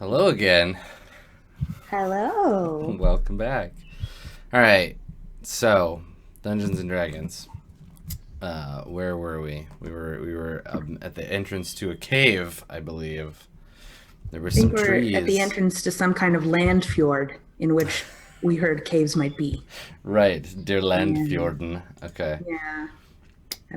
Hello again. Hello. Welcome back. All right. So, Dungeons and Dragons. Where were we? We were at the entrance to a cave, I believe. There were I think some we're at the trees. entrance to some kind of land fjord in which we heard caves might be. Right, dear Yeah, Landfjorden. Okay. yeah,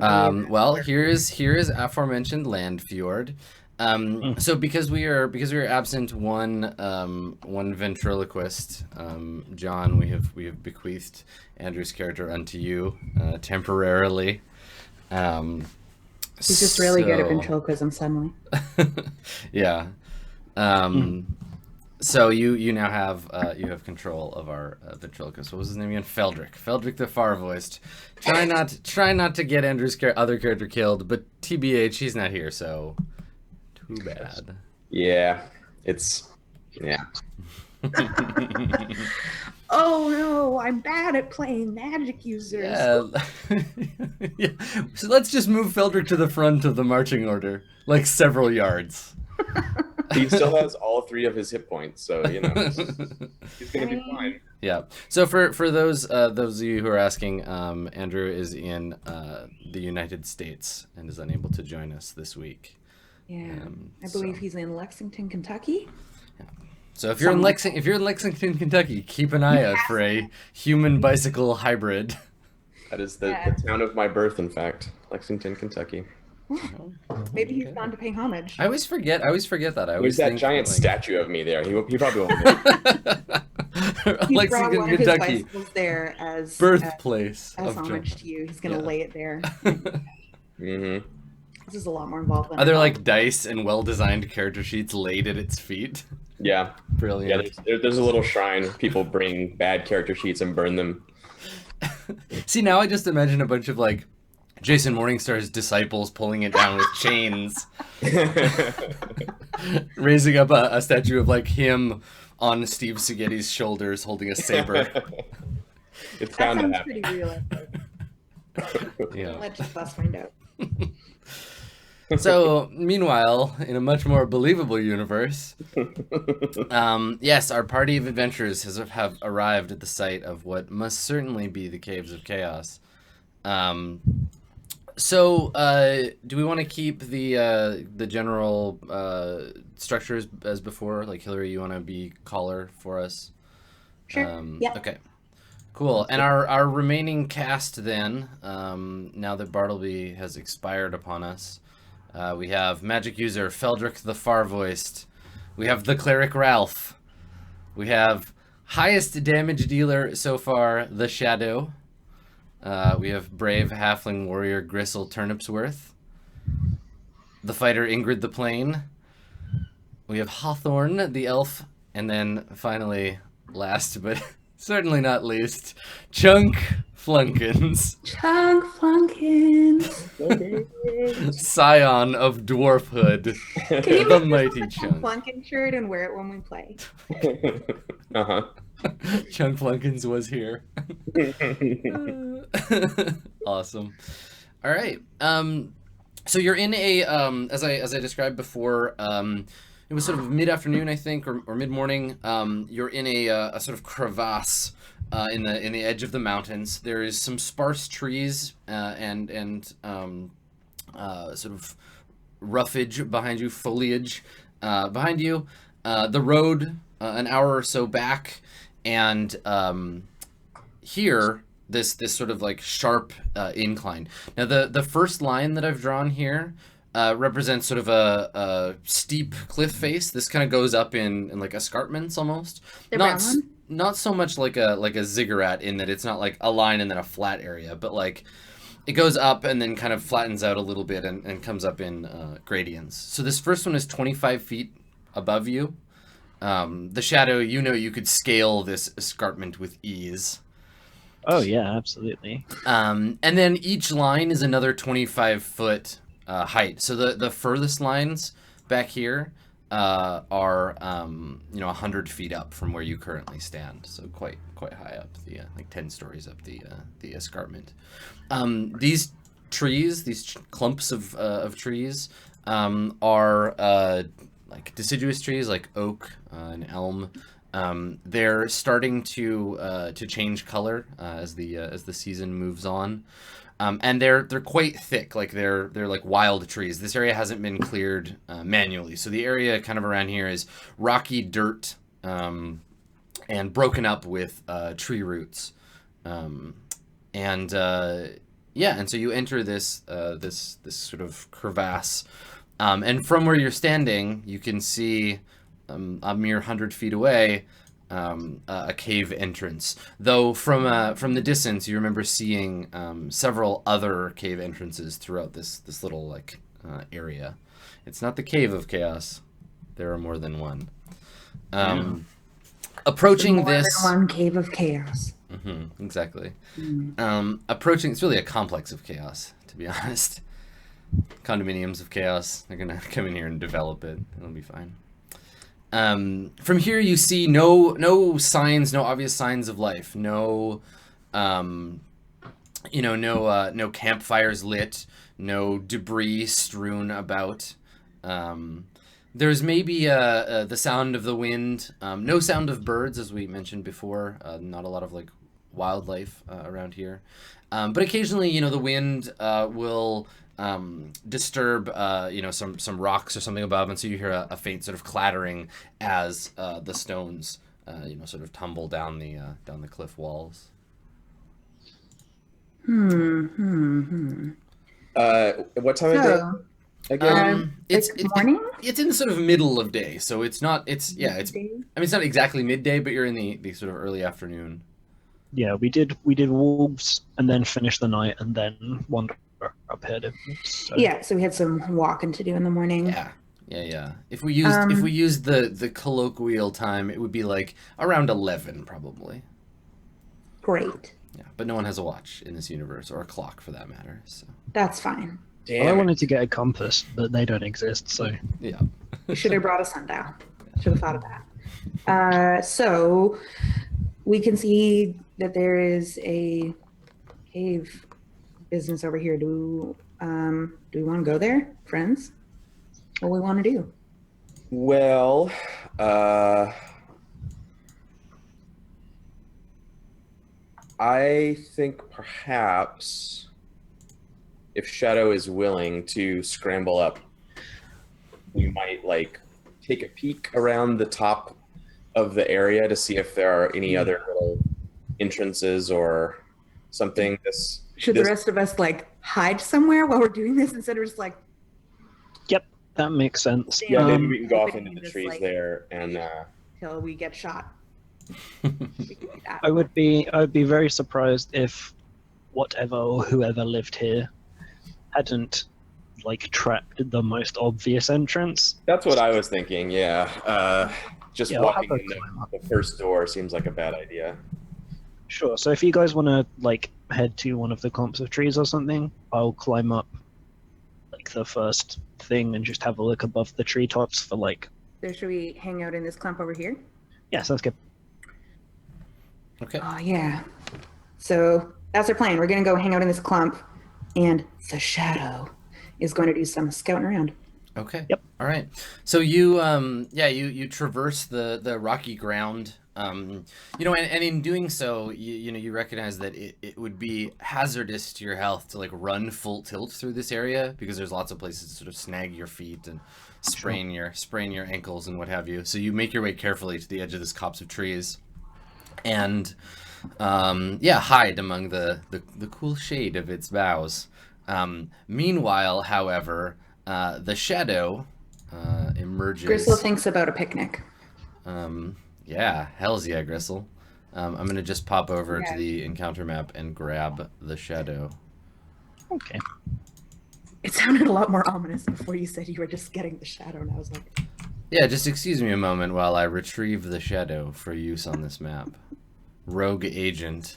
I believe that's Well, where. here's aforementioned Landfjord. Hmm. So because we are absent one ventriloquist, John, we have bequeathed Andrew's character unto you temporarily. Um, He's just really good at so ventriloquism suddenly. yeah. Hmm. Um, so you have control of our ventriloquist. What was his name again? Feldrick the Far Voiced. Try not to get Andrew's other character killed, but TBH, he's not here, so too bad. Yeah, it's yeah. Oh no, I'm bad at playing magic users. Yeah. Yeah. So let's just move Feldrick to the front of the marching order, like several yards. He still has all three of his hit points, so he's I gonna be mean, fine. Yeah. So for those of you who are asking, Andrew is in the United States and is unable to join us this week. yeah, I believe So he's in Lexington, Kentucky. so if you're in Somewhere. Lexington, Kentucky, keep an He eye out for has a human bicycle hybrid. That is the yeah. town of my birth, in fact, Lexington, Kentucky. Well, Oh, maybe he's okay. gone to pay homage. I always forget. I always forget that. I There's always that think giant like statue of me there. He probably won't know. He brought Lexington, one of his Kentucky, bicycles there birthplace as of John. homage to you. He's gonna Yeah. lay it there. Hmm. This is a lot more involved than Are I there thought. like dice and well-designed character sheets laid at its feet? Yeah, yeah. Brilliant. There's a little shrine. People bring bad character sheets and burn them. See, now I just imagine a bunch of like Jason Morningstar's disciples pulling it down with chains, raising up a statue of like him on Steve Seghetti's shoulders holding a saber. It's That bound to sounds happen. pretty realistic. Yeah. Let just us find out. So, meanwhile, in a much more believable universe, yes, our party of adventurers have arrived at the site of what must certainly be the Caves of Chaos. Um, do we want to keep the general structures as before? Like Hillary, you want to be caller for us? Sure. Yeah. Okay, cool. And our remaining cast then, now that Bartleby has expired upon us, we have magic user Feldrick the Far Voiced. We have the cleric Ralph. We have highest damage dealer so far, the Shadow. We have brave halfling warrior Gristle Turnipsworth. The fighter Ingrid the Plain. We have Hawthorne the elf, and then finally, last but certainly not least, Chunk Flunkins, Chunk Flunkins. scion of dwarfhood, Can you the make yourself mighty a Chunk Chunk. Flunkin shirt and wear it when we play? Uh-huh. Chunk Flunkins was here. Awesome. All right. So you're in a as I described before. It was sort of mid afternoon, I think, or mid morning. You're in a sort of crevasse in the edge of the mountains. There is some sparse trees and sort of roughage behind you, foliage behind you. The road an hour or so back, and here this sort of like sharp incline. Now the first line that I've drawn here represents sort of a steep cliff face. This kind of goes up in like escarpments almost. The Not brown one? not so much like a ziggurat in that it's not like a line and then a flat area, but like it goes up and then kind of flattens out a little bit and comes up in gradients. So this first one is 25 feet above you. The shadow, you could scale this escarpment with ease. Oh yeah, absolutely. And then each line is another 25-foot height. So the furthest lines back here are 100 feet up from where you currently stand. So quite high up, like 10 stories up the escarpment. These trees, these clumps of trees, are like deciduous trees, like oak and elm. They're starting to change color as the season moves on. And they're quite thick, like they're like wild trees. This area hasn't been cleared manually, so the area kind of around here is rocky dirt and broken up with tree roots. And and so you enter this this sort of crevasse, and from where you're standing, you can see a mere 100 feet away a cave entrance. Though from the distance, you remember seeing several other cave entrances throughout this little like area. It's not the Cave of Chaos. There are more than one. Approaching More this than one cave of chaos. exactly. Approaching, it's really a complex of chaos, to be honest. Condominiums of chaos. They're gonna come in here and develop it. It'll be fine. From here, you see no signs, no obvious signs of life. No, no campfires lit. No debris strewn about. There's maybe the sound of the wind. No sound of birds, as we mentioned before. Not a lot of like wildlife around here. But occasionally, the wind will disturb some rocks or something above, and so you hear a faint sort of clattering as the stones sort of tumble down the cliff walls. What time of day again? It's morning. It's in the sort of middle of day, so it's not. It's not exactly midday, but you're in the sort of early afternoon. Yeah, we did wolves and then finish the night and then wander up here. So. Yeah, so we had some walking to do in the morning. Yeah. If we used the colloquial time, it would be like around 11 probably. Great. Yeah, but no one has a watch in this universe, or a clock for that matter. So That's fine. Well, I wanted to get a compass, but they don't exist, so yeah. You should have brought a sundial. Should have thought of that. So we can see that there is a cave business over here. Do we want to go there, friends? What do we want to do? Well, I think perhaps if Shadow is willing to scramble up, we might like take a peek around the top of the area to see if there are any other little entrances or something. Should the rest of us like hide somewhere while we're doing this instead of just like? Yep, that makes sense. Yeah, maybe we can go off into the trees like, there and till we get shot. I would be very surprised if whatever or whoever lived here hadn't like trapped the most obvious entrance. That's what I was thinking. Yeah, walking in the first door seems like a bad idea. Sure. So if you guys want to like head to one of the clumps of trees or something, I'll climb up like the first thing and just have a look above the treetops for like. So should we hang out in this clump over here? Yeah, sounds good. Okay. Oh yeah. So that's our plan. We're gonna go hang out in this clump, and the Shadow is going to do some scouting around. Okay. Yep. All right. So you you traverse the rocky ground. And in doing so, you recognize that it would be hazardous to your health to like run full tilt through this area, because there's lots of places to sort of snag your feet and sprain your ankles and what have you. So you make your way carefully to the edge of this copse of trees, and hide among the cool shade of its boughs. Meanwhile, however, the Shadow emerges. Gristle thinks about a picnic. Yeah, hells yeah, Gristle. I'm going to just pop over to the encounter map and grab the Shadow. Okay. It sounded a lot more ominous before you said you were just getting the Shadow, and I was like... Yeah, just excuse me a moment while I retrieve the Shadow for use on this map. Rogue agent.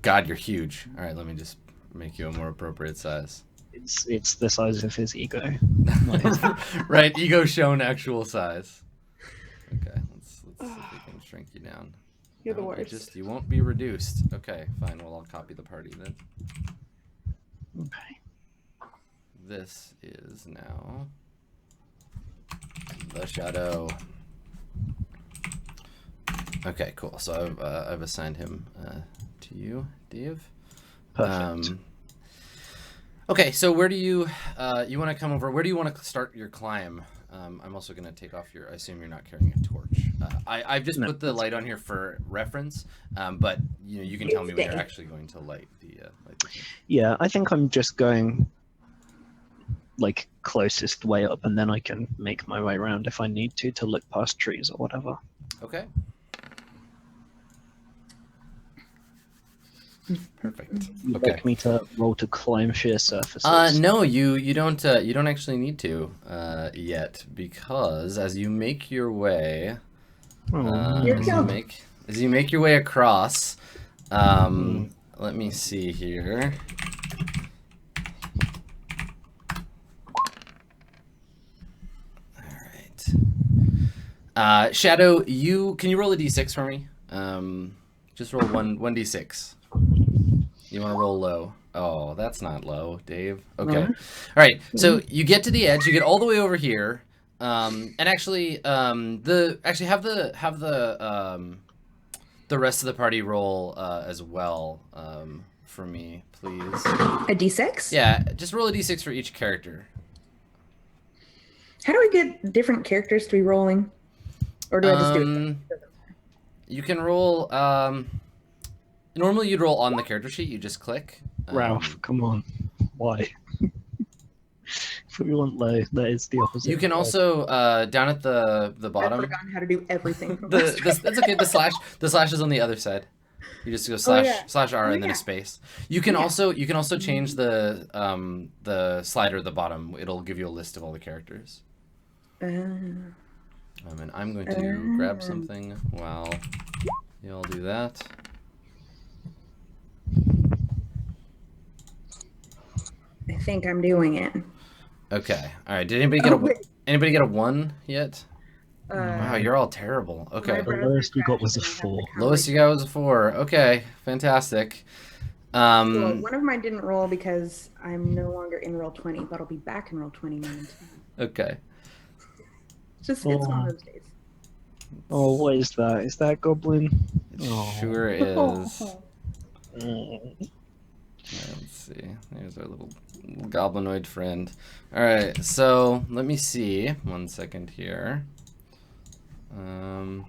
God, you're huge. All right, let me just make you a more appropriate size. It's the size of his ego. Right, ego shown actual size. Okay, let's see if we can shrink you down. You're the worst. You won't be reduced. Okay, fine. Well, I'll copy the party then. Okay. This is now the shadow. Okay, cool. So I've assigned him to you, Dave. Perfect. Okay, so where do you want to come over? Where do you want to start your climb? I'm also going to take off your. I assume you're not carrying a torch. I've just put the light on here for reference, but you can tell me when you're actually going to light the. Yeah, I think I'm just going like closest way up, and then I can make my way around if I need to look past trees or whatever. Okay. Perfect. You'd Okay. like me to roll to climb sheer surfaces? No, you don't actually need to yet, because as you make your way, as you make your way across, let me see here. All right. Shadow, can you roll a d6 for me? Just roll 1d6. You want to roll low. Oh, that's not low, Dave. Okay. All right. So you get to the edge. You get all the way over here, and actually, have the rest of the party roll as well for me, please. A d6? Yeah, just roll a d6 for each character. How do we get different characters to be rolling? Or do I just do it? You can roll. Normally, you'd roll on the character sheet. You just click. Ralph, come on. Why? If we want low, that is the opposite. You can also down at the bottom. I've forgotten how to do everything. That's okay. The slash is on the other side. You just go slash R and then a space. You can also change the slider at the bottom. It'll give you a list of all the characters. And I'm going to grab something while you all do that. I think I'm doing it. Okay. All right. Did anybody get a 1 yet? Wow, you're all terrible. Okay. The lowest we got was a 4. Lowest you got was a 4. Okay, fantastic. Well, one of mine didn't roll because I'm no longer in Roll20, but I'll be back in Roll20 momentarily. Okay. It's one of those days. Oh, what is that? Is that goblin? It sure is. Let's see. There's our little goblinoid friend. All right, so let me see. 1 second here. Oh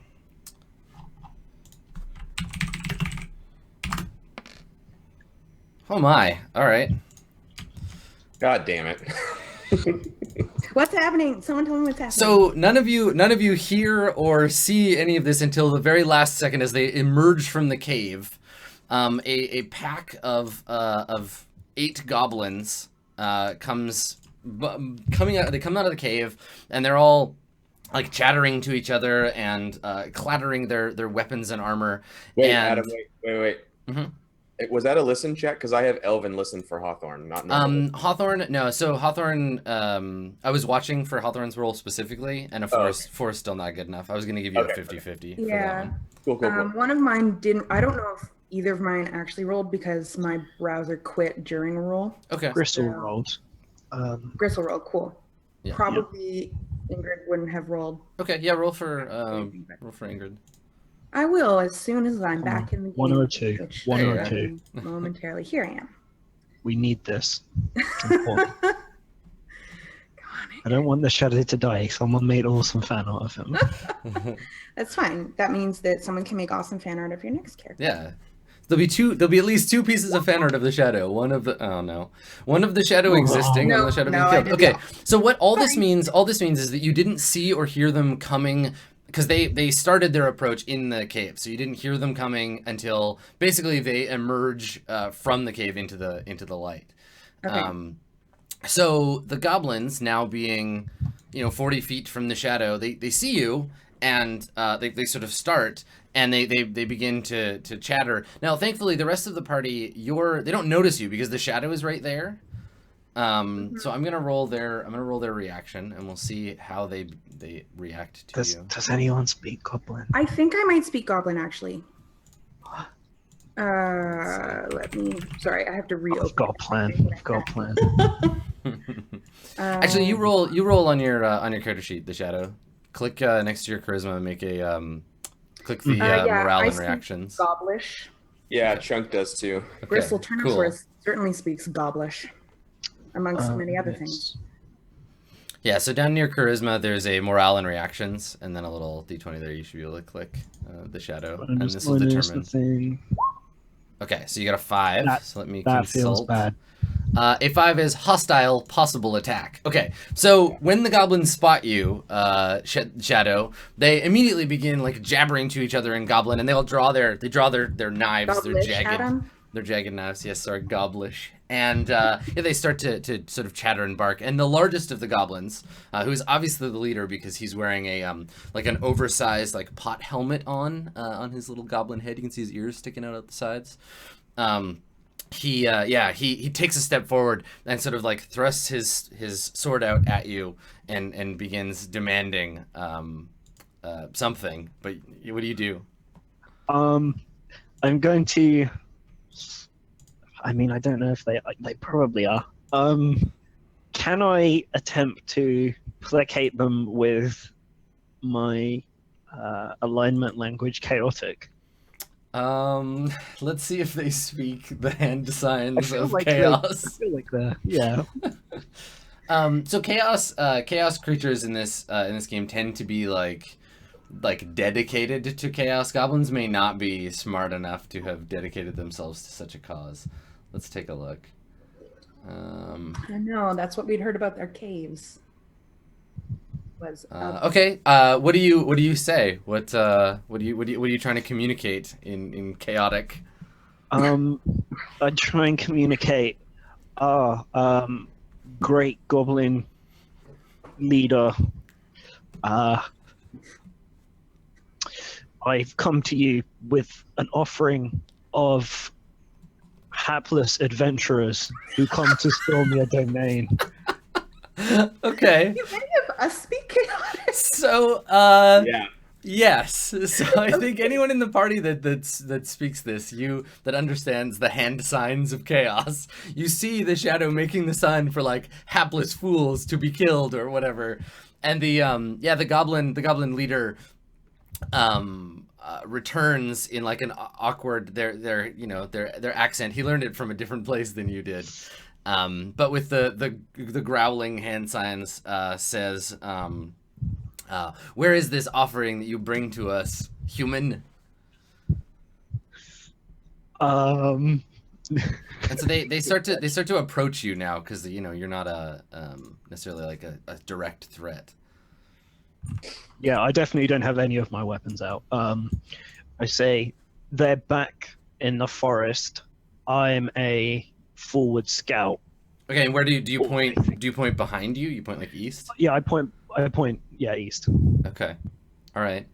my! All right. God damn it! What's happening? Someone tell me what's happening. So none of you hear or see any of this until the very last second as they emerge from the cave. A pack of 8 goblins coming out. They come out of the cave and they're all like chattering to each other and clattering their weapons and armor. Wait, and... Adam, wait. Mm-hmm. Was that a listen check? Because I have Elven listen for Hawthorne, not normal. Hawthorne. No, so Hawthorne. I was watching for Hawthorne's role specifically, and four is still not good enough. I was going to give you a 50-50 for that one. Cool. One of mine didn't. I don't know if either of mine actually rolled because my browser quit during a roll. Okay. Gristle rolled. Gristle rolled. Cool. Yeah. Probably Ingrid wouldn't have rolled. Okay. Yeah. Roll for Ingrid. I will as soon as I'm back in the game. 102. 102. Momentarily. Here I am. We need this. It's important. I don't want the shadow to die. Someone made awesome fan art of him. That's fine. That means that someone can make awesome fan art of your next character. Yeah. There'll be at least 2 pieces of fan art of the shadow. One of the shadow existing, one of the shadow being killed. Okay. So what all this means is that you didn't see or hear them coming, because they started their approach in the cave, so you didn't hear them coming until basically they emerge from the cave into the light. Okay. So the goblins, now being 40 feet from the shadow, they see you and they sort of start and they begin to chatter. Now, thankfully, the rest of the party they don't notice you because the shadow is right there. So I'm gonna roll their reaction, and we'll see how they react to you. Does anyone speak Goblin? I think I might speak Goblin actually. Let me. Sorry, I have to reopen. I've got a plan. Actually, you roll on your character sheet, the shadow. Click next to your charisma and make a click the Yeah, morale I and speak reactions. Gobblish. Yeah, Chunk does too. Okay, Gristle cool. Turner's certainly speaks Gobblish, amongst many other Yes. things. Yeah, so down near charisma, there's a morale and reactions, and then a little d20 there. You should be able to click the shadow, and this will Minus the determine. thing. Okay, so you got a 5. That- so let me That feels consult. bad. A 5 is hostile, possible attack. Okay, so when the goblins spot you, Shadow, they immediately begin like jabbering to each other in Goblin, and they draw their knives, Gobblish, their jagged knives. Yes, sorry, Goblish, and yeah, they start to sort of chatter and bark. And the largest of the goblins, who's obviously the leader because he's wearing a like an oversized like pot helmet on his little goblin head. You can see his ears sticking out the sides. He takes a step forward and sort of like thrusts his sword out at you and begins demanding something. But what do you do? I'm going to. I mean, I don't know if they probably are. Can I attempt to placate them with my alignment language, chaotic? Let's see if they speak the hand signs of I chaos. feel like they're yeah. So chaos creatures in this game tend to be like dedicated to chaos. Goblins may not be smart enough to have dedicated themselves to such a cause. Let's take a look. I know, that's what we'd heard about their caves. Okay. What do you say? What are you trying to communicate in chaotic? I try and communicate. Great goblin leader. I've come to you with an offering of hapless adventurers who come to storm your domain. Okay. Do any of us speak chaotic? So, Yeah. yes. So I think anyone in the party that speaks this, that understands the hand signs of chaos, you see the shadow making the sign for like hapless fools to be killed or whatever, and the goblin leader returns in like an awkward their accent. He learned it from a different place than you did. But with the growling hand signs, says, where is this offering that you bring to us, human? Um, And so they start to approach you now because you're not necessarily like a direct threat. yeah, I definitely don't have any of my weapons out. I say they're back in the forest. I'm a forward scout. Okay, and where do you point? Do you point behind you? You point like east? Yeah, I point. Yeah, east. Okay, all right.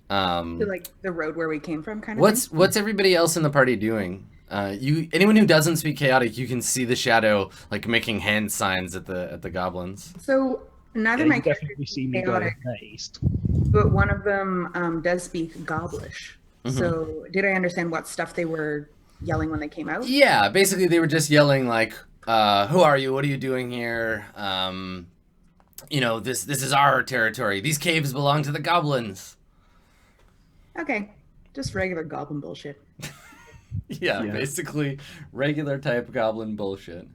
To like the road where we came from, kind of. What's everybody else in the party doing? Anyone who doesn't speak chaotic, you can see the shadow like making hand signs at the goblins. So neither Yeah, my you characters definitely see speak me go chaotic, east. but one of them does speak Gobblish. Mhm. So did I understand what stuff they were yelling when they came out? Yeah, basically they were just yelling like, "Who are you? What are you doing here? This is our territory. These caves belong to the goblins." Okay, just regular goblin bullshit. Yeah, Yeah. basically regular type goblin bullshit.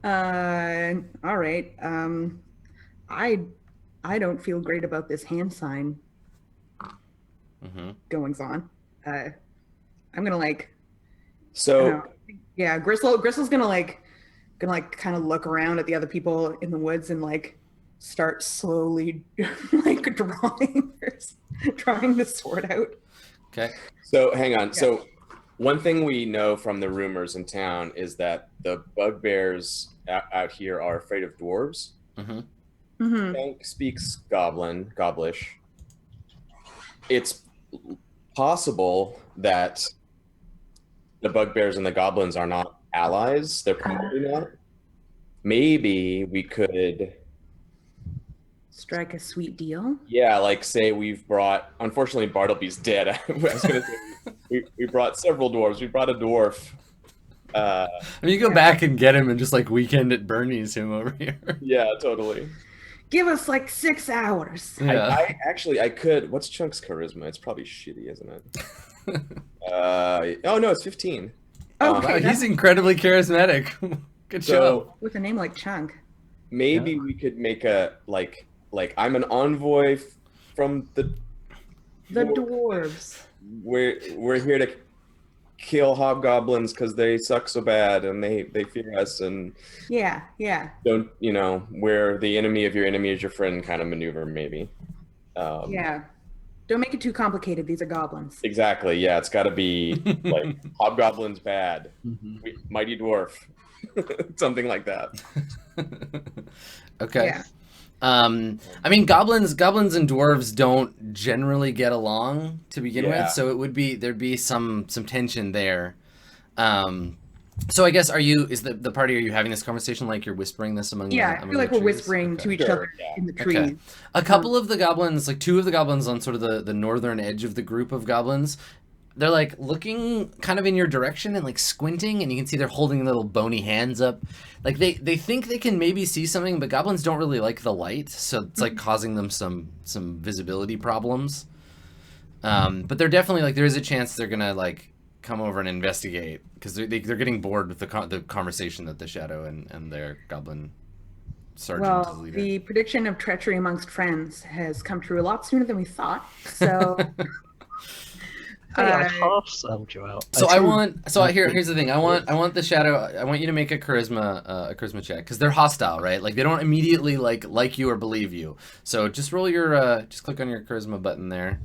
All right. I don't feel great about this hand sign Mm-hmm. goings on. I'm gonna like. I don't So know. Yeah, Gristle's gonna kind of look around at the other people in the woods and like start slowly like drawing the sword out. Okay. So hang on. Yeah. So one thing we know from the rumors in town is that the bugbears out here are afraid of dwarves. Mm-hmm. Mm-hmm. Hank speaks Gobblish. It's possible that the bugbears and the goblins are not allies. They're probably not. Maybe we could, Strike a sweet deal. yeah, like say we've brought. Unfortunately, Bartleby's dead. I was gonna say we brought several dwarves. We brought a dwarf. I mean, you go back and get him and just like weekend at Bernie's him over here. Yeah, totally. Give us like 6 hours. Yeah. I actually I could. What's Chunk's charisma? It's probably shitty, isn't it? Oh no, it's 15. Oh, Wow, okay, he's incredibly charismatic. Good So job. with a name like Chunk. maybe we could make a like I'm an envoy from the dwarves. we're here to kill hobgoblins because they suck so bad and they fear us and Yeah. don't we're the enemy of your enemy is your friend kind of maneuver maybe. Yeah. Don't make it too complicated. These are goblins. Exactly. Yeah, it's got to be like hobgoblins bad, Mhm. mighty dwarf, something like that. Okay. Yeah. I mean, goblins and dwarves don't generally get along to begin Yeah. with, so there'd be some tension there. So I guess are you having this conversation like you're whispering this among Yeah, I among feel like the we're trees? whispering Okay. to each Sure, other yeah. in the trees. Okay. A couple of the goblins, like two of the goblins on sort of the northern edge of the group of goblins, they're like looking kind of in your direction and like squinting, and you can see they're holding little bony hands up. Like they think they can maybe see something, but goblins don't really like the light, so it's like causing them some visibility problems. But they're definitely like there is a chance they're gonna like come over and investigate because they're getting bored with the conversation that the shadow and their goblin sergeant is Well, leading. the prediction of treachery amongst friends has come true a lot sooner than we thought. So, Hey, I half sold you out. So threw- here's the thing. I want the shadow. I want you to make a charisma check because they're hostile, right? Like they don't immediately like you or believe you. So just roll your just click on your charisma button there,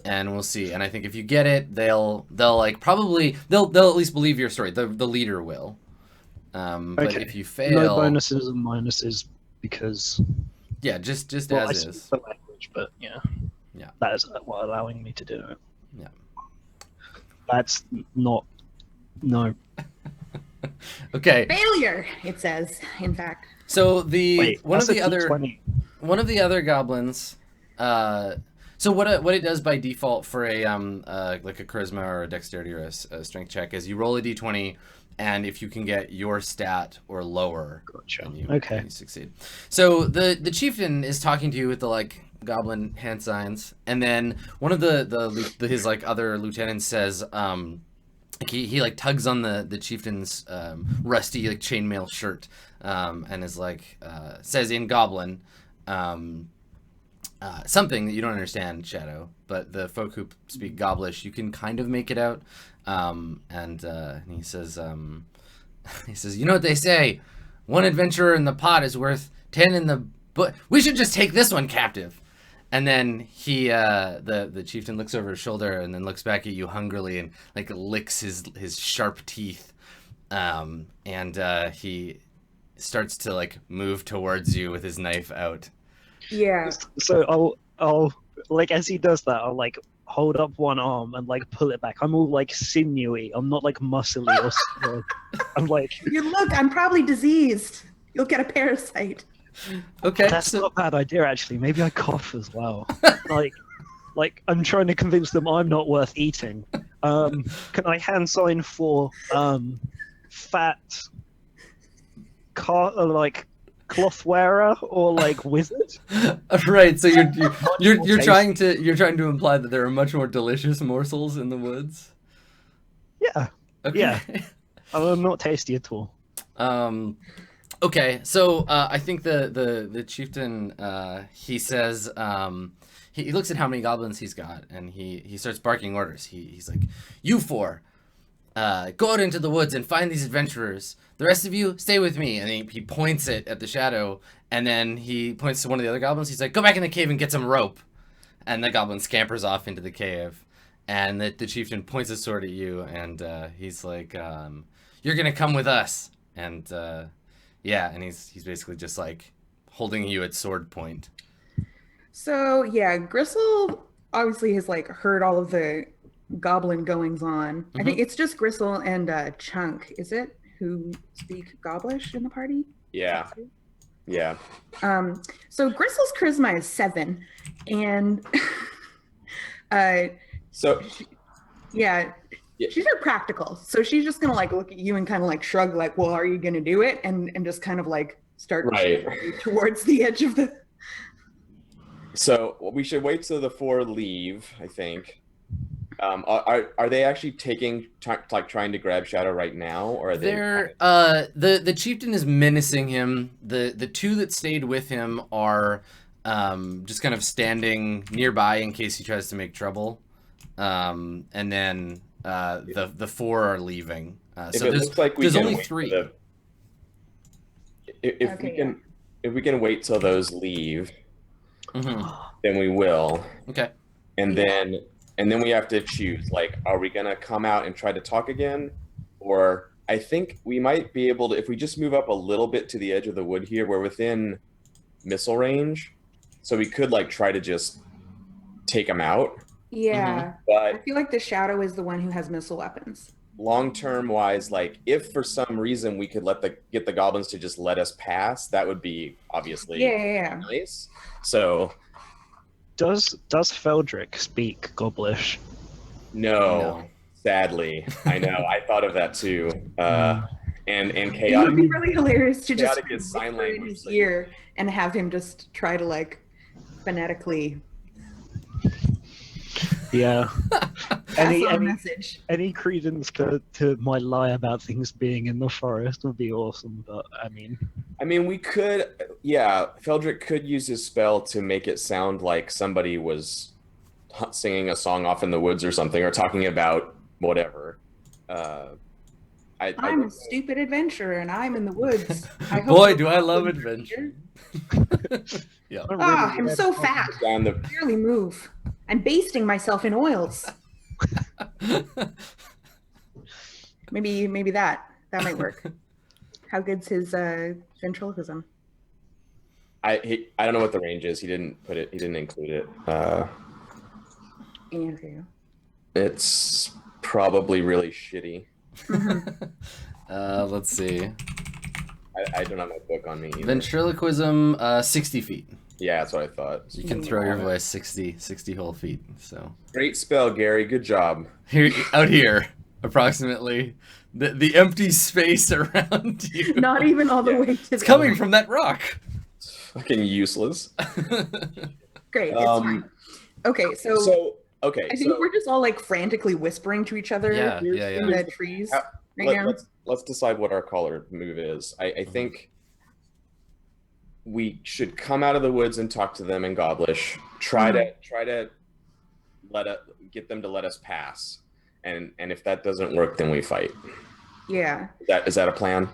and we'll see. And I think if you get it, they'll like probably they'll at least believe your story. The leader will. But Okay. if you fail, No bonuses and minuses because yeah, just well, I as speak is. the language, but yeah, that is what allowing me to do it. Yeah. That's not no. Okay. failure, it says, in fact. So one of that's the a other D20. goblins. So what it does by default for a like a charisma or a dexterity or a strength check is you roll a d20, and if you can get your stat or lower, Gotcha. then you, Okay. then you succeed. So the chieftain is talking to you with the like goblin hand signs, and then one of his like other lieutenants says he like tugs on the chieftain's rusty like chainmail shirt and is like says in goblin something that you don't understand, Shadow, but the folk who speak Goblish, you can kind of make it out. And he says, you know what they say, one adventurer in the pot is worth 10 in the but we should just take this one captive. And then he, the chieftain looks over his shoulder and then looks back at you hungrily and like licks his sharp teeth. And he starts to like move towards you with his knife out. Yeah. So I'll like as he does that, I'll like hold up one arm and like pull it back. I'm all like sinewy. I'm not like muscly or strong. I'm like I'm probably diseased. You'll get a parasite. Okay. that's not a bad idea actually. Maybe I cough as well. like I'm trying to convince them I'm not worth eating. Can I hand sign for fat like cloth wearer or like wizard? Right, so you're trying to imply that there are much more delicious morsels in the woods. Yeah. Okay. Yeah. I'm not tasty at all. Okay, so I think the chieftain he says he looks at how many goblins he's got and he starts barking orders. He's like, you four, go out into the woods and find these adventurers. The rest of you, stay with me. And he points it at the shadow, and then he points to one of the other goblins. He's like, go back in the cave and get some rope. And the goblin scampers off into the cave. And the chieftain points his sword at you, and he's like, you're going to come with us. And yeah, and he's basically just like holding you at sword point. So, yeah, Gristle obviously has like heard all of the goblin goings on. I think it's just Gristle and Chunk, is it? Who speak Goblish in the party? Yeah. Yeah. So Gristle's charisma is 7, and So yeah, she's very practical. So she's just gonna like look at you and kind of like shrug, like, "Well, are you gonna do it?" And just kind of like start Right. towards the edge of So we should wait till the 4 leave, I think. Are they actually trying to grab Shadow right now, or are they? The chieftain is menacing him. The 2 that stayed with him are just kind of standing nearby in case he tries to make trouble. And then the 4 are leaving. So it looks like there's only 3. If we can wait till those leave, Mm-hmm. then we will. Okay. And then we have to choose, like, are we gonna come out and try to talk again, or I think we might be able to, if we just move up a little bit to the edge of the wood here, we're within missile range, so we could like try to just take them out. Yeah, But I feel like the Shadow is the one who has missile weapons. long-term wise, like if for some reason we could get the goblins to just let us pass, that would be obviously nice. So Does Feldrick speak Goblish? no, sadly. I know. I thought of that too. And It would chaotic. be really hilarious to just Chaotic is sign whisper in language. his ear and have him just try to like phonetically Yeah. pass Any on a message. any credence to my lie about things being in the forest would be awesome, but I mean we could, yeah, Feldrick could use his spell to make it sound like somebody was singing a song off in the woods or something, or talking about whatever. I'm a stupid adventurer and I'm in the woods. Boy, do I love adventure. Yeah. I'm so fat. Down the Barely move. I'm basting myself in oils. Maybe that might work. How good's his ventriloquism? I don't know what the range is. He didn't include it. Okay. It's probably really shitty. Let's see. I don't have my book on me either. Ventriloquism, 60 feet. Yeah, that's what I thought. You can throw your voice 60 whole feet. So great spell, Gary. Good job. Out here, approximately the empty space around you. Not even all the way to It's coming from that rock. It's fucking useless. Great. It's fine. Okay, so okay. I think we're just all like frantically whispering to each other in the trees right now. Let's decide what our caller move is. I think we should come out of the woods and talk to them in Goblish. Try to get them to let us pass, and if that doesn't work, then we fight. Yeah. Is that a plan?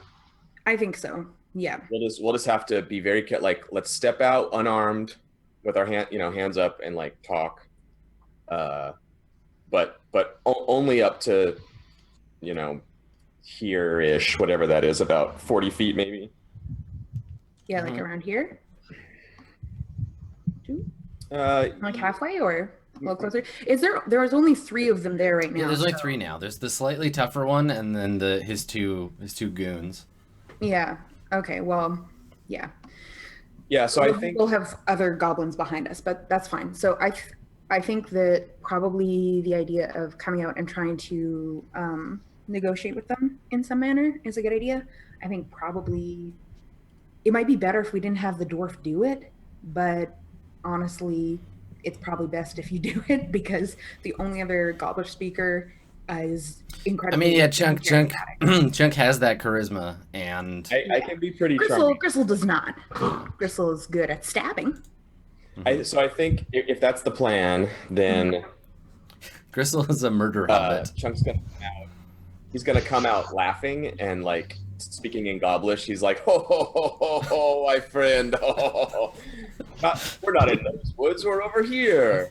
I think so. Yeah. We'll just have to be very like, let's step out unarmed with our hands up and like talk. But only up to here-ish, whatever that is, about 40 feet maybe. Yeah, like around here. Like halfway or a little closer? There was only 3 of them there right now. Yeah, there's only 3 now. There's the slightly tougher one, and then his two goons. Yeah. Okay. Well, yeah. Yeah. So I think we'll have other goblins behind us, but that's fine. So I think that probably the idea of coming out and trying to negotiate with them in some manner is a good idea. I think probably it might be better if we didn't have the dwarf do it, but honestly, it's probably best if you do it because the only other Goblish speaker is incredible. I mean, yeah, Chunk has that charisma, and I can be pretty charming. Gristle does not. Gristle is good at stabbing. So I think if that's the plan, then Gristle is a murder hobbit. Chunk's gonna come out. He's gonna come out laughing and like speaking in Goblish. He's like, "Ho ho ho ho ho, my friend! Oh, we're not in those woods. We're over here."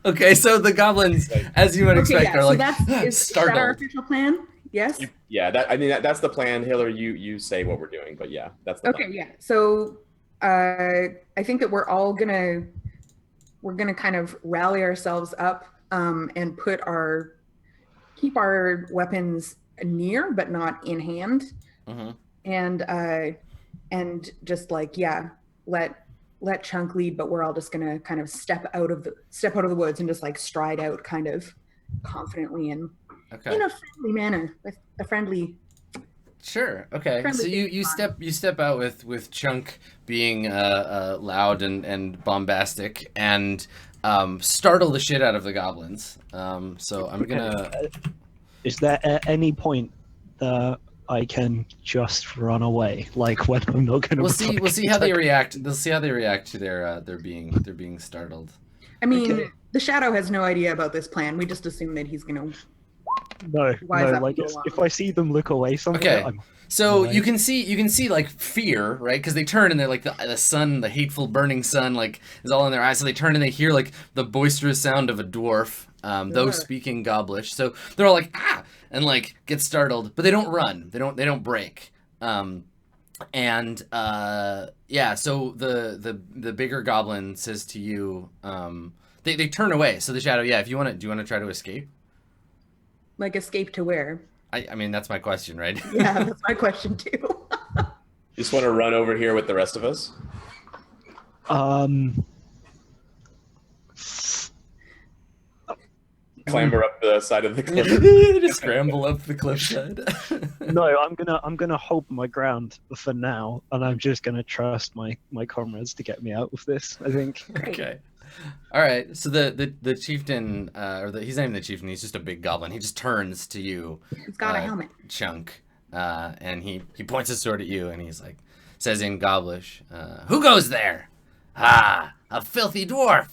Okay, so the goblins, as you would expect, are like is that our official plan? Yes. Yeah, that's the plan. Hiller, you say what we're doing, but yeah, that's the plan. Yeah. So I think that we're gonna kind of rally ourselves up and keep our weapons near but not in hand, and just like let Chunk lead, but we're all just gonna kind of step out of the woods and just like stride out kind of confidently and in a friendly manner with a friendly Sure. Okay. Friendly So you step out with Chunk being loud and bombastic and startle the shit out of the goblins. So I'm gonna. Is there at any point that I can just run away, like when I'm not going to? We'll see how they react. They'll see how they react to their being startled. I mean, Okay. the Shadow has no idea about this plan. We just assume that he's gonna. No, Wise up like and go along. if I see them look away somewhere, Okay. I'm So right. you can see like fear, right? Because they turn and they're like the sun, the hateful burning sun, like is all in their eyes. So they turn and they hear like the boisterous sound of a dwarf, though Yeah. speaking Gobblish. So they're all like ah, and like get startled, but they don't run. They don't break. And yeah. So the bigger goblin says to you, they turn away. So the Shadow, yeah. If you want to, do you want to try to escape? Like, escape to where? I mean that's my question, right? Yeah, that's my question too. Just want to run over here with the rest of us? Clamber up the side of the cliff. Just scramble up the cliffside. No, I'm gonna hold my ground for now, and I'm just gonna trust my comrades to get me out of this. I think. Okay. All right. So the chieftain, he's not even the chieftain. He's just a big goblin. He just turns to you, He's got a helmet. Chunk, and he points his sword at you, and he's like, says in Gobblish, "Who goes there? Ah, a filthy dwarf."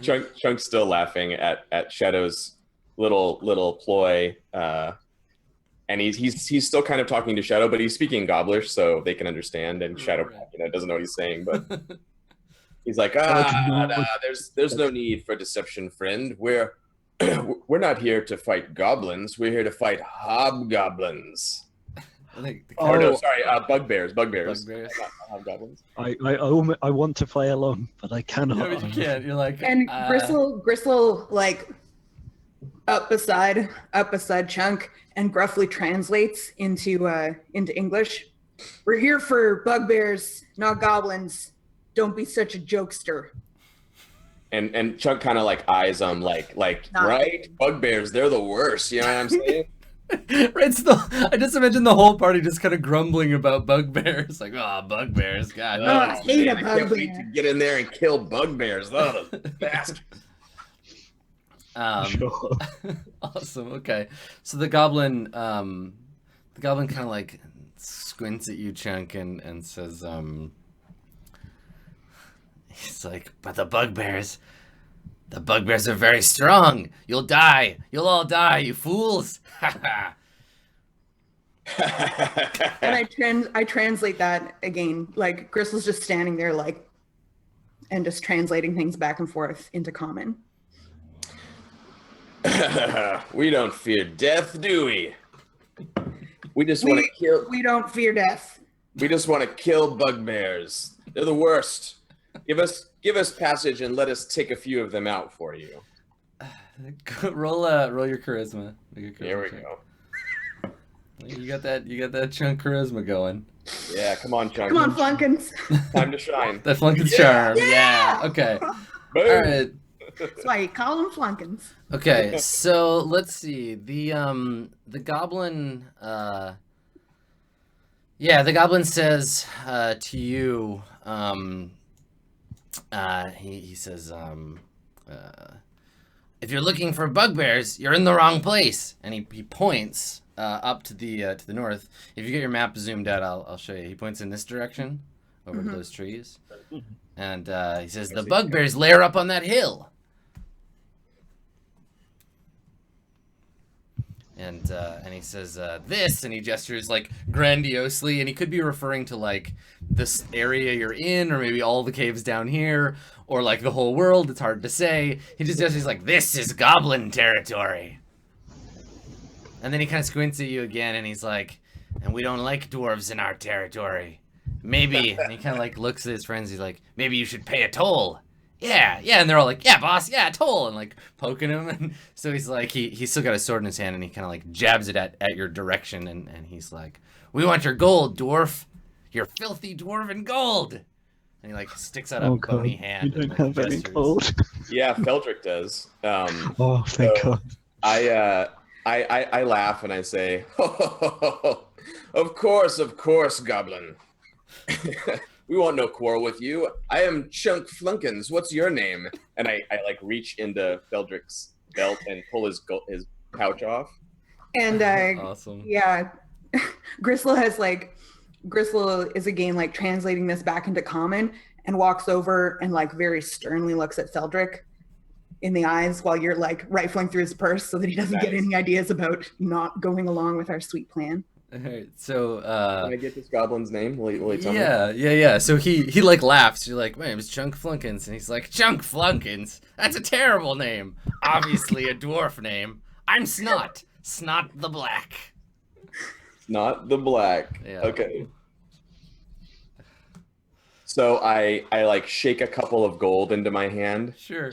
Chunk's still laughing at Shadow's little ploy, and he's still kind of talking to Shadow, but he's speaking Gobblish so they can understand. And Shadow, doesn't know what he's saying, but he's like, there's no need for deception, friend. We're not here to fight goblins. We're here to fight hobgoblins. Or no, sorry, bugbears. Bugbears. Not hobgoblins. I want to play along, but I cannot. No, but you can't. You're like, And Gristle, like up beside Chunk, and gruffly translates into English. We're here for bugbears, not goblins. Don't be such a jokester. And Chunk kind of like eyes him like right? Bugbears, they're the worst. You know what I'm saying? Right, I just imagine the whole party just kind of grumbling about bugbears, like, oh, bugbears, God, Oh, no. I hate a I can't wait bugbear. to get in there and kill bugbears. Oh, the bastards. Sure. Awesome. Okay, so the goblin kind of like squints at you, Chunk, and says, he's like, but the bugbears are very strong. You'll die. You'll all die, you fools. And I translate that again. Like, Gristle's just standing there, like, and just translating things back and forth into common. We don't fear death, do we? We just want to kill. We don't fear death. We just want to kill bugbears. They're the worst. Give us passage and let us take a few of them out for you. Roll your charisma. Here we go. You got that Chunk charisma going. Yeah, come on, Chunk. Come on, Flunkins. Time to shine. That Flunkin's charm. Yeah. Okay. Boom. All right. That's why you call them Flunkins. Okay. So let's see. The goblin. The goblin says to you. He says, if you're looking for bugbears, you're in the wrong place. And he points up to the north. If you get your map zoomed out, I'll show you. He points in this direction, over to those trees, and he says, the bugbears lair up on that hill. And he says this, and he gestures like grandiosely, and he could be referring to like this area you're in, or maybe all the caves down here, or like the whole world. It's hard to say. He just gestures like, this is goblin territory. And then he kind of squints at you again, and he's like, and we don't like dwarves in our territory. Maybe, and he kind of like looks at his friends. He's like, maybe you should pay a toll. Yeah, and they're all like, yeah, boss, yeah, toll, and like poking him, and so he's like, he's still got a sword in his hand, and he kind of like jabs it at your direction, and he's like, we want your gold, dwarf, your filthy dwarven gold. And he like sticks out a bony hand. You and, don't like, have any gestures. gold. Yeah, Feldrick does. Oh, thank So- God. I laugh and I say, ho, ho, ho, ho, ho. Of course, Goblin. We want no quarrel with you. I am Chunk Flunkins. What's your name? And I like reach into Feldrick's belt and pull his pouch off. And Awesome. yeah, Gristle is again like translating this back into common and walks over and like very sternly looks at Feldrick in the eyes while you're like rifling through his purse so that he doesn't get Nice. any ideas about not going along with our sweet plan. All right, so Can I get this goblin's name? Will he tell me? yeah. So he like laughs. You're like, my name is Chunk Flunkins, and he's like, Chunk Flunkins? That's a terrible name. Obviously a dwarf name. I'm Snot the Black. Not the black. Yeah. Okay. So I like shake a couple of gold into my hand Sure.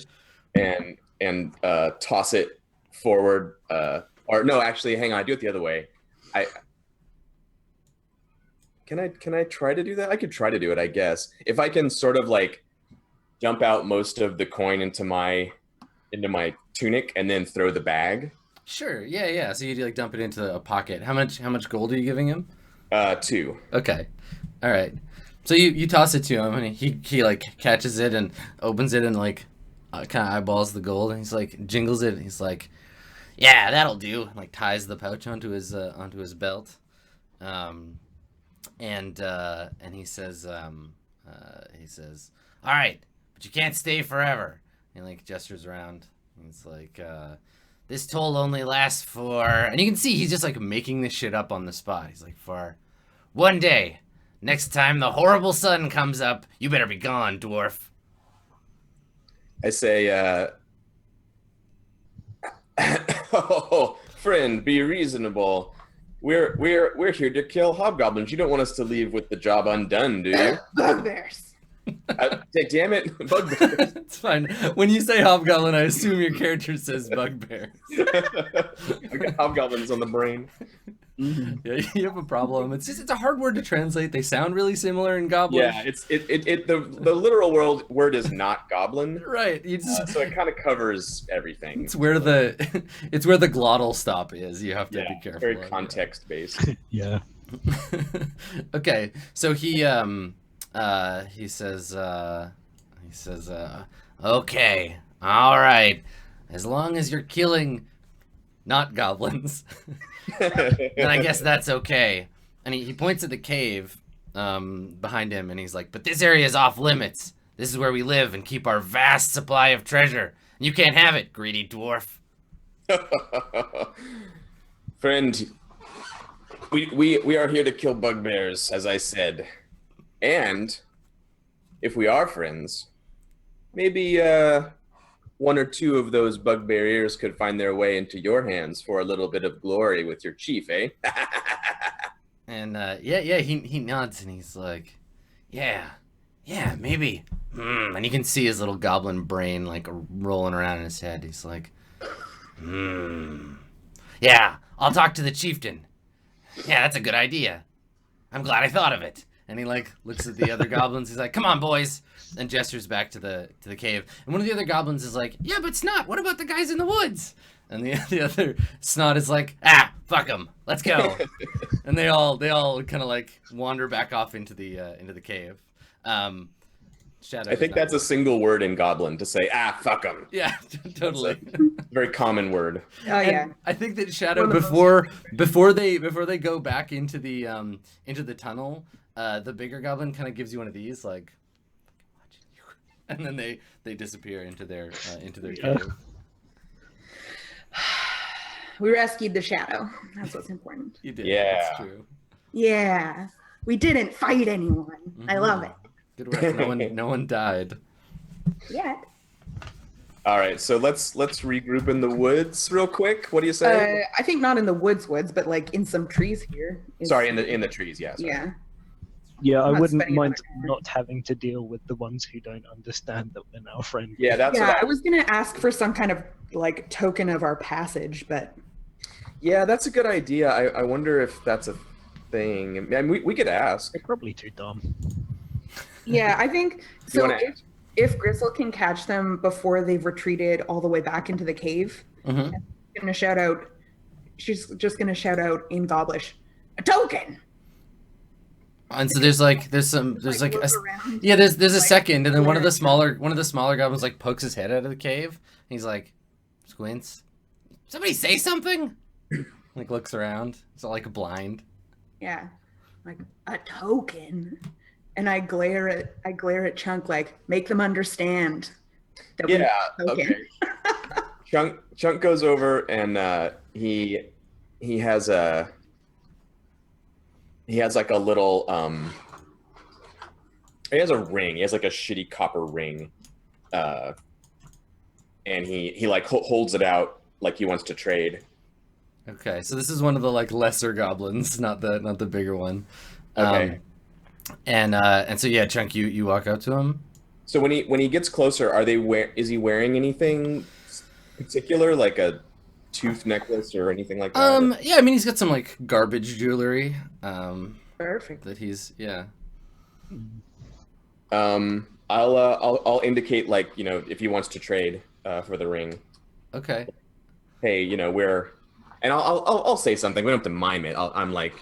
and toss it forward. Or no, actually, hang on. I do it the other way. Can I try to do that? I could try to do it, I guess. If I can sort of like dump out most of the coin into my tunic and then throw the bag. Sure. Yeah. So you like dump it into a pocket. How much gold are you giving him? 2. Okay. All right. So you toss it to him, and he like catches it and opens it and like kind of eyeballs the gold, and he's like jingles it. And he's like, "Yeah, that'll do." And, like ties the pouch onto his belt, and he says, "All right, but you can't stay forever." And like gestures around. And he's like, "This toll only lasts for," and you can see he's just like making this shit up on the spot. He's like, "For 1 day. Next time the horrible sun comes up, you better be gone, dwarf." I say, "Oh, friend, be reasonable. We're here to kill hobgoblins. You don't want us to leave with the job undone, do you?" Bugbears. Damn it, bugbears. It's fine. When you say hobgoblin, I assume your character says bugbear. I got hobgoblins on the brain. Yeah, you have a problem. It's a hard word to translate. They sound really similar in goblin. Yeah, the literal word is not goblin. Right. You just So it kind of covers everything. it's where the glottal stop is. You have to be careful. Very of it. context based. Yeah. Okay, so he says, okay, all right, as long as you're killing not goblins, then I guess that's okay. And he points at the cave behind him, and he's like, but this area is off limits. This is where we live and keep our vast supply of treasure. And you can't have it, greedy dwarf. Friend, we are here to kill bugbears, as I said. And if we are friends, maybe 1 or 2 of those bugbear ears could find their way into your hands for a little bit of glory with your chief, eh? And he nods and he's like, yeah, maybe. And you can see his little goblin brain like rolling around in his head. He's like, yeah, I'll talk to the chieftain. Yeah, that's a good idea. I'm glad I thought of it. And he like looks at the other goblins. He's like, come on, boys. And gestures back to the cave. And one of the other goblins is like, yeah, but Snot, what about the guys in the woods? And the other Snot is like, fuck them. Let's go. And they all kind of like wander back off into the cave. Shadow. I think that's a single word in Goblin to say, fuck them. Yeah, totally. It's a very common word. Oh yeah. And I think that Shadow before they go back into the tunnel, the bigger goblin kind of gives you one of these like, and then they disappear into their cave. We rescued the shadow. That's what's important. You did. Yeah. That's true. Yeah. We didn't fight anyone. I love it. Good work. No one died. Yeah. All right, so let's regroup in the woods real quick. What do you say? I think not in the woods, but like in some trees here. Sorry, in the trees. Yeah. Sorry. Yeah. Yeah, I Not wouldn't spending mind another hour. not having to deal with the ones who don't understand that we're now friends. Yeah, that's Yeah, what I was gonna ask for some kind of like token of our passage, but Yeah, that's a good idea. I wonder if that's a thing. I mean, we could ask. They're probably too dumb. Yeah, I think so. wanna- If Gristle can catch them before they've retreated all the way back into the cave, Mm-hmm. she's gonna shout out. She's just gonna shout out in Gobblish, "A token!" And so there's like there's like look around, yeah there's a like, second, and then one of the glare. smaller goblins like pokes his head out of the cave. And he's like squints. Somebody say something. Like looks around. It's all like blind. Yeah, like a token. And I glare at Chunk like, make them understand. That we Yeah. need a token. Okay. Chunk goes over and he has like a little he has a ring. He has like a shitty copper ring, and he like holds it out like he wants to trade. Okay, so this is one of the like lesser goblins, not the bigger one. Okay. And so yeah, Chunk, you walk up to him. So when he gets closer, is he wearing anything particular, like a tooth necklace or anything like that? Yeah, I mean he's got some like garbage jewelry. Perfect. That he's yeah. I'll indicate like if he wants to trade for the ring. Okay. Hey, and I'll say something. We don't have to mime it. I'm like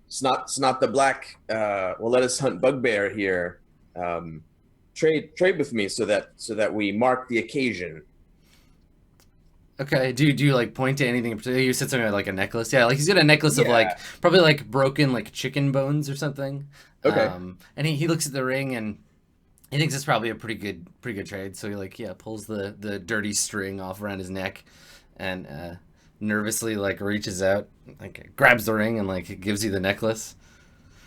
Snot the Black will let us hunt bugbear here. Trade with me so that we mark the occasion. Okay. Do you like point to anything in particular? You said something about like a necklace. Yeah, like he's got a necklace of like probably like broken like chicken bones or something. Okay. And he looks at the ring and he thinks it's probably a pretty good trade. So he pulls the dirty string off around his neck and nervously like reaches out, like grabs the ring and like gives you the necklace.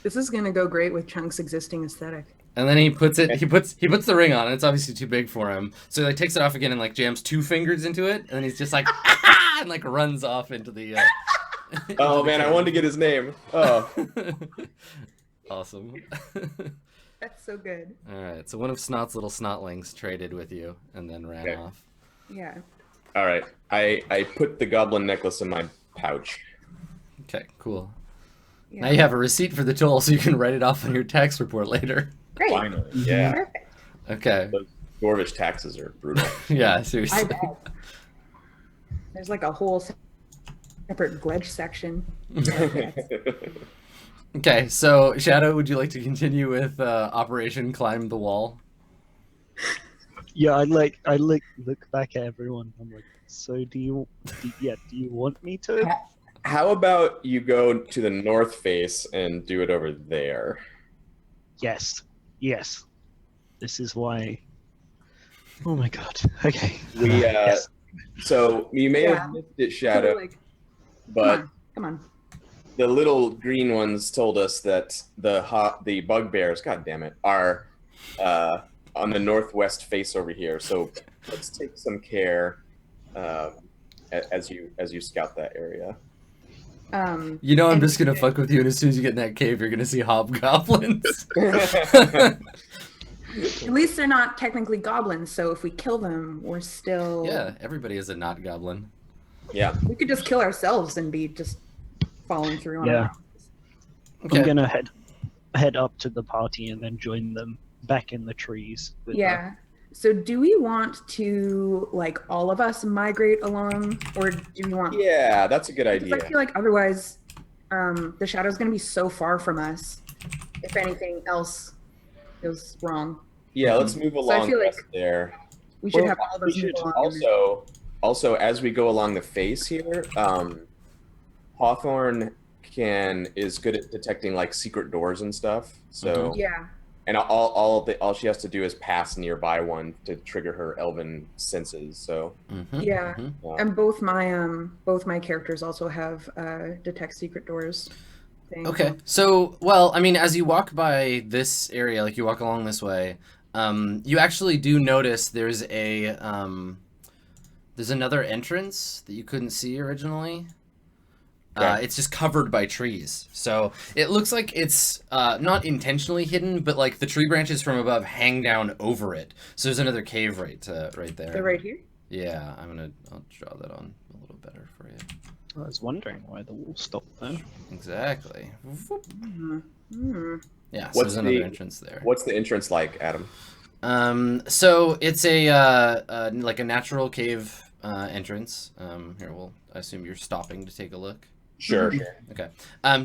This is gonna go great with Chunk's existing aesthetic. And then he puts the ring on, and it's obviously too big for him. So he like takes it off again and like jams 2 fingers into it, and then he's just like and like runs off into the Oh man, I wanted to get his name. Oh. Awesome. That's so good. All right, so one of Snot's little snotlings traded with you and then ran off. Yeah. All right. I put the goblin necklace in my pouch. Okay, cool. Yeah. Now you have a receipt for the toll, so you can write it off on your tax report later. Great. Finally. Yeah. Perfect. Okay. Those Dwarvish taxes are brutal. Yeah, seriously. I bet. There's like a whole separate Gledge section. Okay, so Shadow, would you like to continue with Operation Climb the Wall? Yeah, I look back at everyone. I'm like, so do you want me to? How about you go to the north face and do it over there? Yes. This is why. Oh my god. Okay. We Yes. So you may have missed it, Shadow, Like, but come on. the little green ones told us that the bugbears, god damn it, are on the northwest face over here. So let's take some care as you scout that area. I'm just gonna fuck with you, and as soon as you get in that cave, you're gonna see hobgoblins. At least they're not technically goblins, so if we kill them, we're still... Yeah, everybody is a not goblin. Yeah. We could just kill ourselves and be just following through on Yeah. it. Okay. I'm gonna head up to the party and then join them back in the trees. Yeah. So do we want to, like, all of us migrate along, or do we want... Yeah, that's a good Because idea. I feel like otherwise, the shadow's going to be so far from us, if anything else goes wrong. Yeah, let's move I along feel like- west there. We should Well, have all of us we move should along. also as we go along the face here, Hawthorne is good at detecting like secret doors and stuff. So Yeah. and all she has to do is pass nearby one to trigger her elven senses. So Yeah. yeah. And both my characters also have detect secret doors thing. Okay, so, well, I mean, as you walk by this area, like you walk along this way, you actually do notice there's another entrance that you couldn't see originally. Okay. It's just covered by trees. So it looks like it's not intentionally hidden, but like the tree branches from above hang down over it. So there's another cave right there. They're right here? Yeah, I'll draw that on a little better for you. I was wondering why the wall stopped there. Exactly. Mm-hmm. Yeah, so there's another entrance there. What's the entrance like, Adam? So it's a like a natural cave entrance. Here, I assume you're stopping to take a look. Sure. Okay.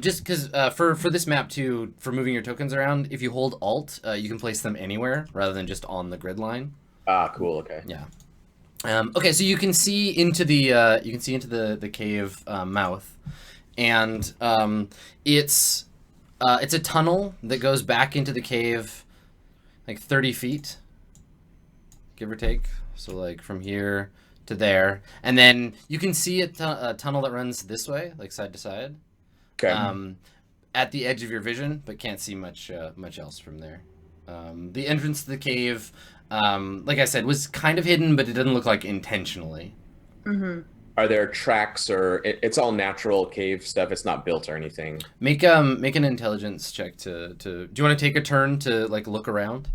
Just because for this map too, for moving your tokens around, if you hold Alt, you can place them anywhere rather than just on the grid line. Ah, cool. Okay. Yeah. Okay, so you can see into the cave mouth, and it's a tunnel that goes back into the cave, like 30 feet, give or take. So like from here to there, and then you can see a tunnel that runs this way, like side to side. Okay. At the edge of your vision, but can't see much else from there. The entrance to the cave, like I said, was kind of hidden, but it didn't look like intentionally. Mm-hmm. Are there tracks or it's all natural cave stuff? It's not built or anything. Make an intelligence check to. Do you want to take a turn to like look around?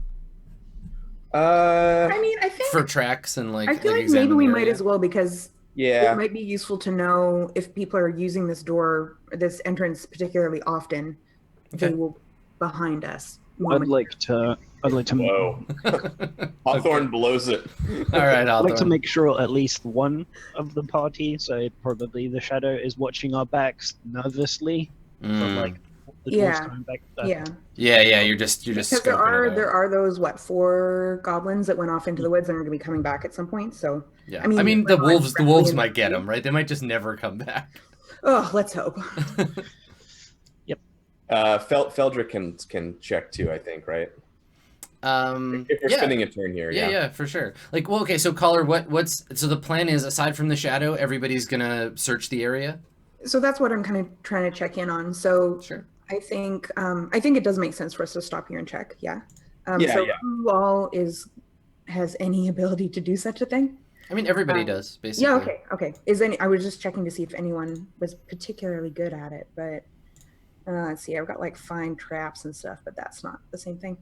I mean, I think for tracks and like. I feel like maybe we might as well, because it might be useful to know if people are using this entrance particularly often. Okay. They will behind us. I'd like to. Whoa. Hawthorne blows it. All right, I'd like to make sure at least one of the party, so probably the shadow, is watching our backs nervously. From, like, the doors coming back. Yeah. You're just because there are those 4 goblins that went off into the woods and are going to be coming back at some point. So yeah, I mean the wolves might get them, right? They might just never come back. Oh, let's hope. Yep. Feldrick can check too, I think, right? If we're spending a turn here, yeah, for sure. Like, well, okay, so Caller, so the plan is, aside from the shadow, everybody's gonna search the area. So that's what I'm kind of trying to check in on. So sure. I think it does make sense for us to stop here and check. Yeah. Who all has any ability to do such a thing? I mean, everybody does, basically. Yeah. Okay. I was just checking to see if anyone was particularly good at it, but let's see. I've got like find traps and stuff, but that's not the same thing.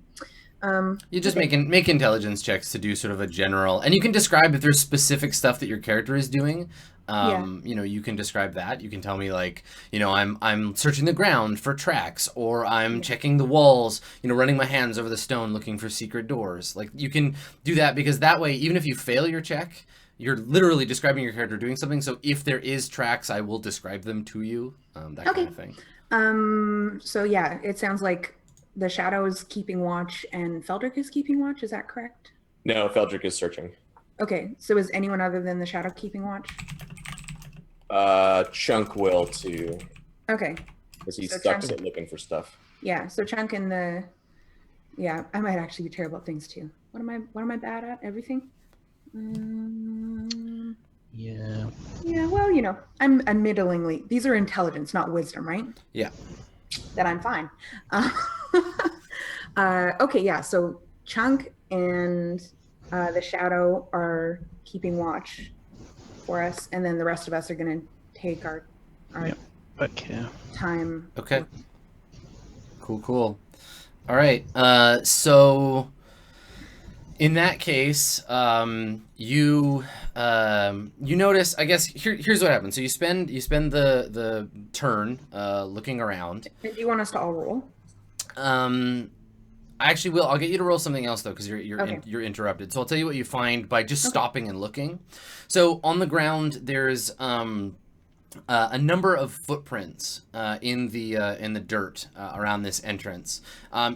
You just make intelligence checks to do sort of a general, and you can describe if there's specific stuff that your character is doing. You know, you can describe that. You can tell me like, you know, I'm searching the ground for tracks, or I'm checking the walls, you know, running my hands over the stone looking for secret doors. Like, you can do that, because that way, even if you fail your check, you're literally describing your character doing something. So if there is tracks, I will describe them to you. That kind of thing. So yeah, it sounds like the shadow is keeping watch and Feldrick is keeping watch. Is that correct? No, Feldrick is searching. Okay, so is anyone other than the shadow keeping watch? Chunk will too. Okay. Because he's stuck at looking for stuff. Yeah, so Chunk and I might actually be terrible at things too. What am I bad at? Everything? Yeah. Yeah, well, you know, I'm middlingly. These are intelligence, not wisdom, right? Yeah. Then I'm fine. Okay, yeah, so Chunk and the shadow are keeping watch for us, and then the rest of us are going to take our time. Okay. Cool. All right. So in that case, you notice, I guess here's what happens. So you spend the turn looking around. And do you want us to all roll? I actually will. I'll get you to roll something else though, because you're interrupted. So I'll tell you what you find by just stopping and looking. So on the ground, there's a number of footprints in the dirt around this entrance.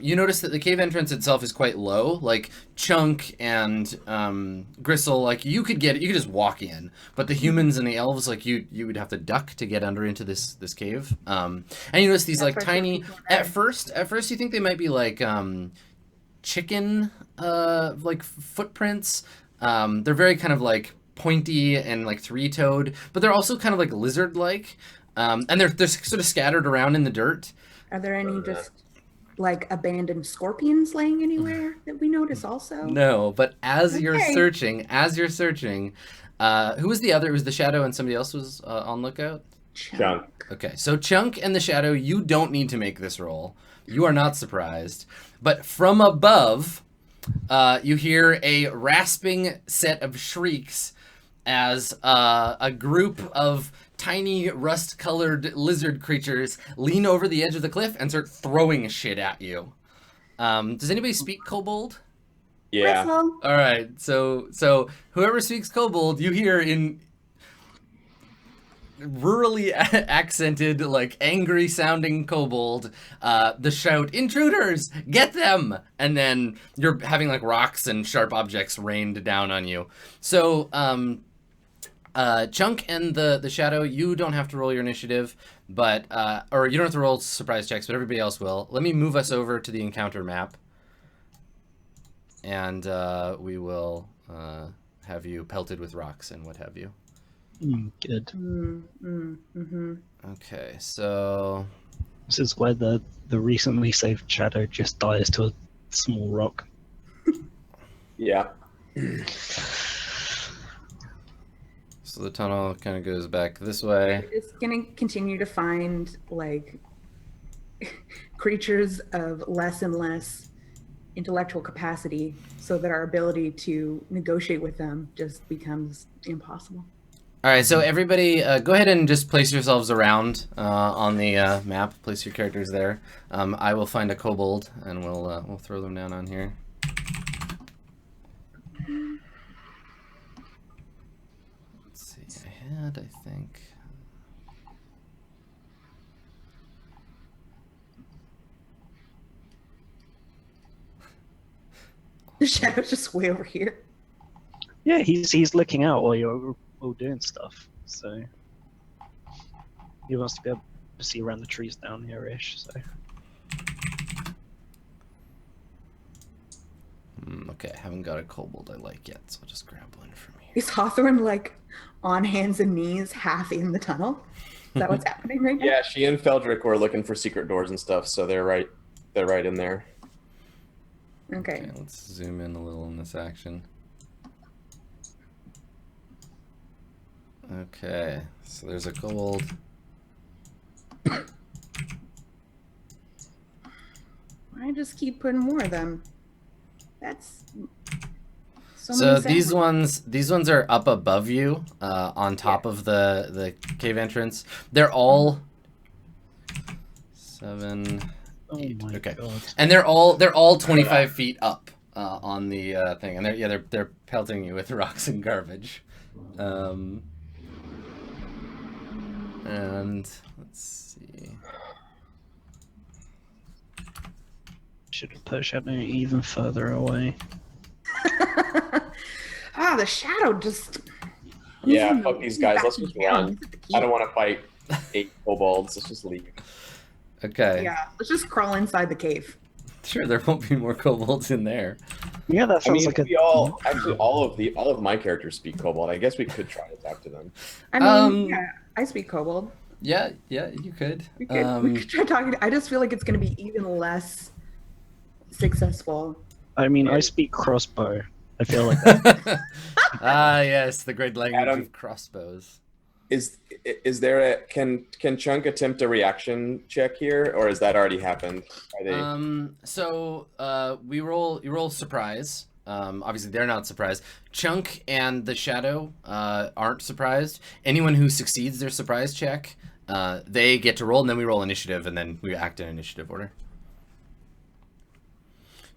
You notice that the cave entrance itself is quite low. Like Chunk and Gristle, like you could just walk in, but the humans and the elves, like you would have to duck to get under into this cave. And you notice these like tiny. At first you think they might be like chicken like footprints. They're very kind of like pointy and like 3-toed, but they're also kind of like lizard-like, and they're sort of scattered around in the dirt. Are there any just like abandoned scorpions laying anywhere that we notice also? No, but as you're searching, who was the other? It was the shadow and somebody else was on lookout? Chunk. Okay, so Chunk and the shadow, you don't need to make this roll. You are not surprised, but from above, you hear a rasping set of shrieks as a group of tiny rust-colored lizard creatures lean over the edge of the cliff and start throwing shit at you. Does anybody speak Kobold? Yeah. Bristle. All right, so whoever speaks Kobold, you hear in rurally accented, like angry sounding Kobold, the shout, "Intruders, get them!" And then you're having like rocks and sharp objects rained down on you. So, Chunk and the Shadow, you don't have to roll your initiative, but or you don't have to roll surprise checks, but everybody else will. Let me move us over to the encounter map, and we will have you pelted with rocks and what have you. Good. Okay, so This is where the recently saved Shadow just dies to a small rock. Yeah. so the tunnel kind of goes back this way. It's gonna continue to find like creatures of less and less intellectual capacity, so that our ability to negotiate with them just becomes impossible. All right, so everybody, go ahead and just place yourselves around on the map. Place your characters there. I will find a kobold, and we'll throw them down on here. Let's see. I think. The Shadow's just way over here. Yeah, he's looking out while you're all doing stuff. So he wants to be able to see around the trees down here-ish. So Okay, I haven't got a kobold I like yet, so I'll just grab one from here. Is Hawthorne like on hands and knees, half in the tunnel? Is that what's happening right now? Yeah, she and Feldrick were looking for secret doors and stuff, so they're right in there. Okay. Let's zoom in a little in this action. Okay, so there's a kobold. I just keep putting more of them. That's So many these sandwiches. ones are up above you, on top of the cave entrance. They're all 7, 8. my Okay, God. and they're all 25 feet up on the thing, and they're pelting you with rocks and garbage. And let's see. Should have put Shadow even further away. The Shadow just. Yeah, fuck these guys. Let's just down. run. I don't want to fight 8 kobolds. Let's just leave. Okay. Yeah, let's just crawl inside the cave. Sure, there won't be more kobolds in there. Yeah, that I sounds mean, like a. we all actually all of my characters speak kobold. I guess we could try to talk to them. I mean, yeah, I speak kobold. Yeah, you could. We could try talking. I just feel like it's going to be even less successful. I mean, I speak crossbow. I feel like that. Yes, the great language Adam. of crossbows. Is there a can Chunk attempt a reaction check here, or has that already happened? Are they... So you roll surprise. Obviously they're not surprised. Chunk and the Shadow aren't surprised. Anyone who succeeds their surprise check, they get to roll, and then we roll initiative, and then we act in initiative order.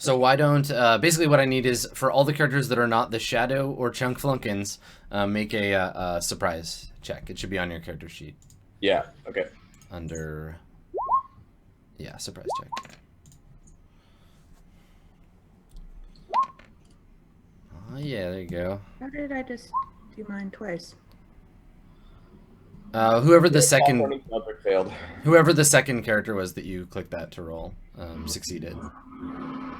So why don't basically what I need is for all the characters that are not the Shadow or Chunk Flunkins, make a surprise check. It should be on your character sheet. Yeah. Okay. Under surprise check. Oh yeah, there you go. How did I just do mine twice? Whoever the second Feldrick failed. whoever the second character was that you clicked that to roll succeeded.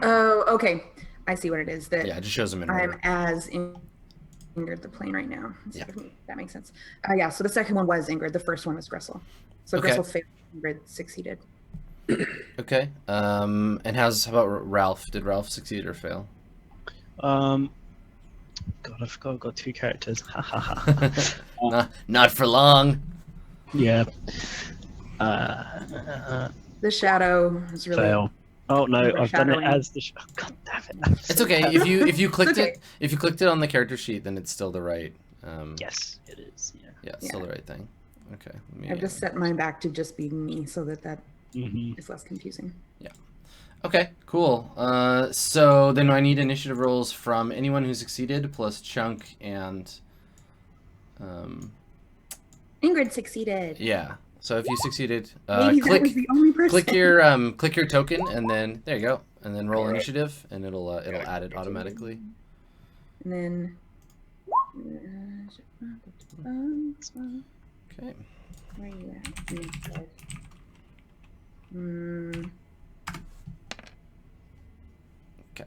Oh, okay. I see what it is. That Yeah, it just shows them in I'm order. as Ingrid the plane right now. Yeah. That makes sense. Yeah, so the second one was Ingrid. The first one was Gristle. So Okay. Gristle failed. Ingrid succeeded. Okay. And how about Ralph? Did Ralph succeed or fail? God, I forgot I've got 2 characters. Ha ha ha. Not for long. Yeah. The Shadow is really. Fail. Oh no, I've done it Overshadowing. as the. God damn it. It's okay if you clicked Okay. if you clicked it on the character sheet, then it's still the right. Yes, it is. Yeah. Yeah, it's still the right thing. Okay. Let me, I've just set mine back to just being me so that Mm-hmm. is less confusing. Okay, cool. So then I need initiative rolls from anyone who succeeded, plus Chunk and... Ingrid succeeded. yeah. So if you succeeded, Maybe that was the only person. click your token, and then there you go, and then roll All right. initiative, and it'll add it automatically. And then. Okay. Where are you at? Initiative. Hmm. Okay.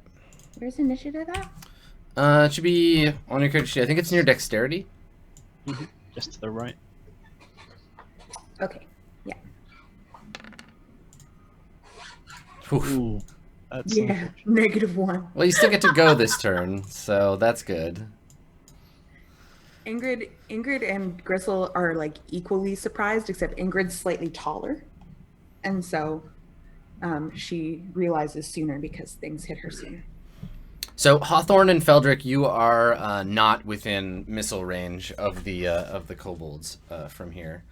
Where's initiative at? It should be on your character sheet. I think it's near dexterity. Just to the right. Okay. Yeah. Oof. Ooh, that's Yeah. -1. Well, you still get to go this turn, so that's good. Ingrid and Gristle are like equally surprised, except Ingrid's slightly taller, and so she realizes sooner because things hit her sooner. So Hawthorne and Feldrick, you are not within missile range of the kobolds from here.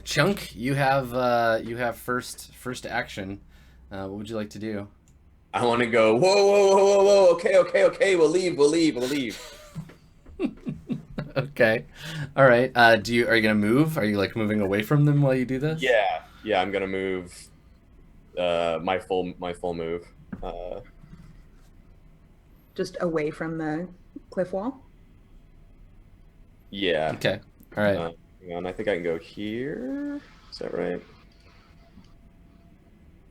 Chunk, you have first action. What would you like to do? I want to go. Whoa! Okay. We'll leave. Okay, all right. Are you gonna move? Are you like moving away from them while you do this? Yeah. I'm gonna move. My full move. Just away from the cliff wall. Yeah. Okay. All right. Hang on, I think I can go here. Is that right?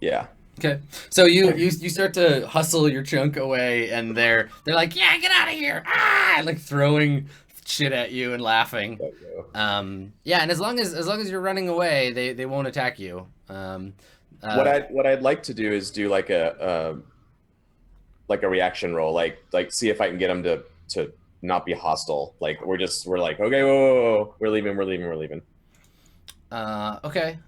Yeah. Okay. So you start to hustle your Chunk away, and they're like, yeah, get out of here! Ah! Like throwing shit at you and laughing. Yeah, and as long as you're running away, they won't attack you. What I'd like to do is do like a reaction roll, like see if I can get them to not be hostile. Like we're like, okay, whoa, we're leaving. Okay.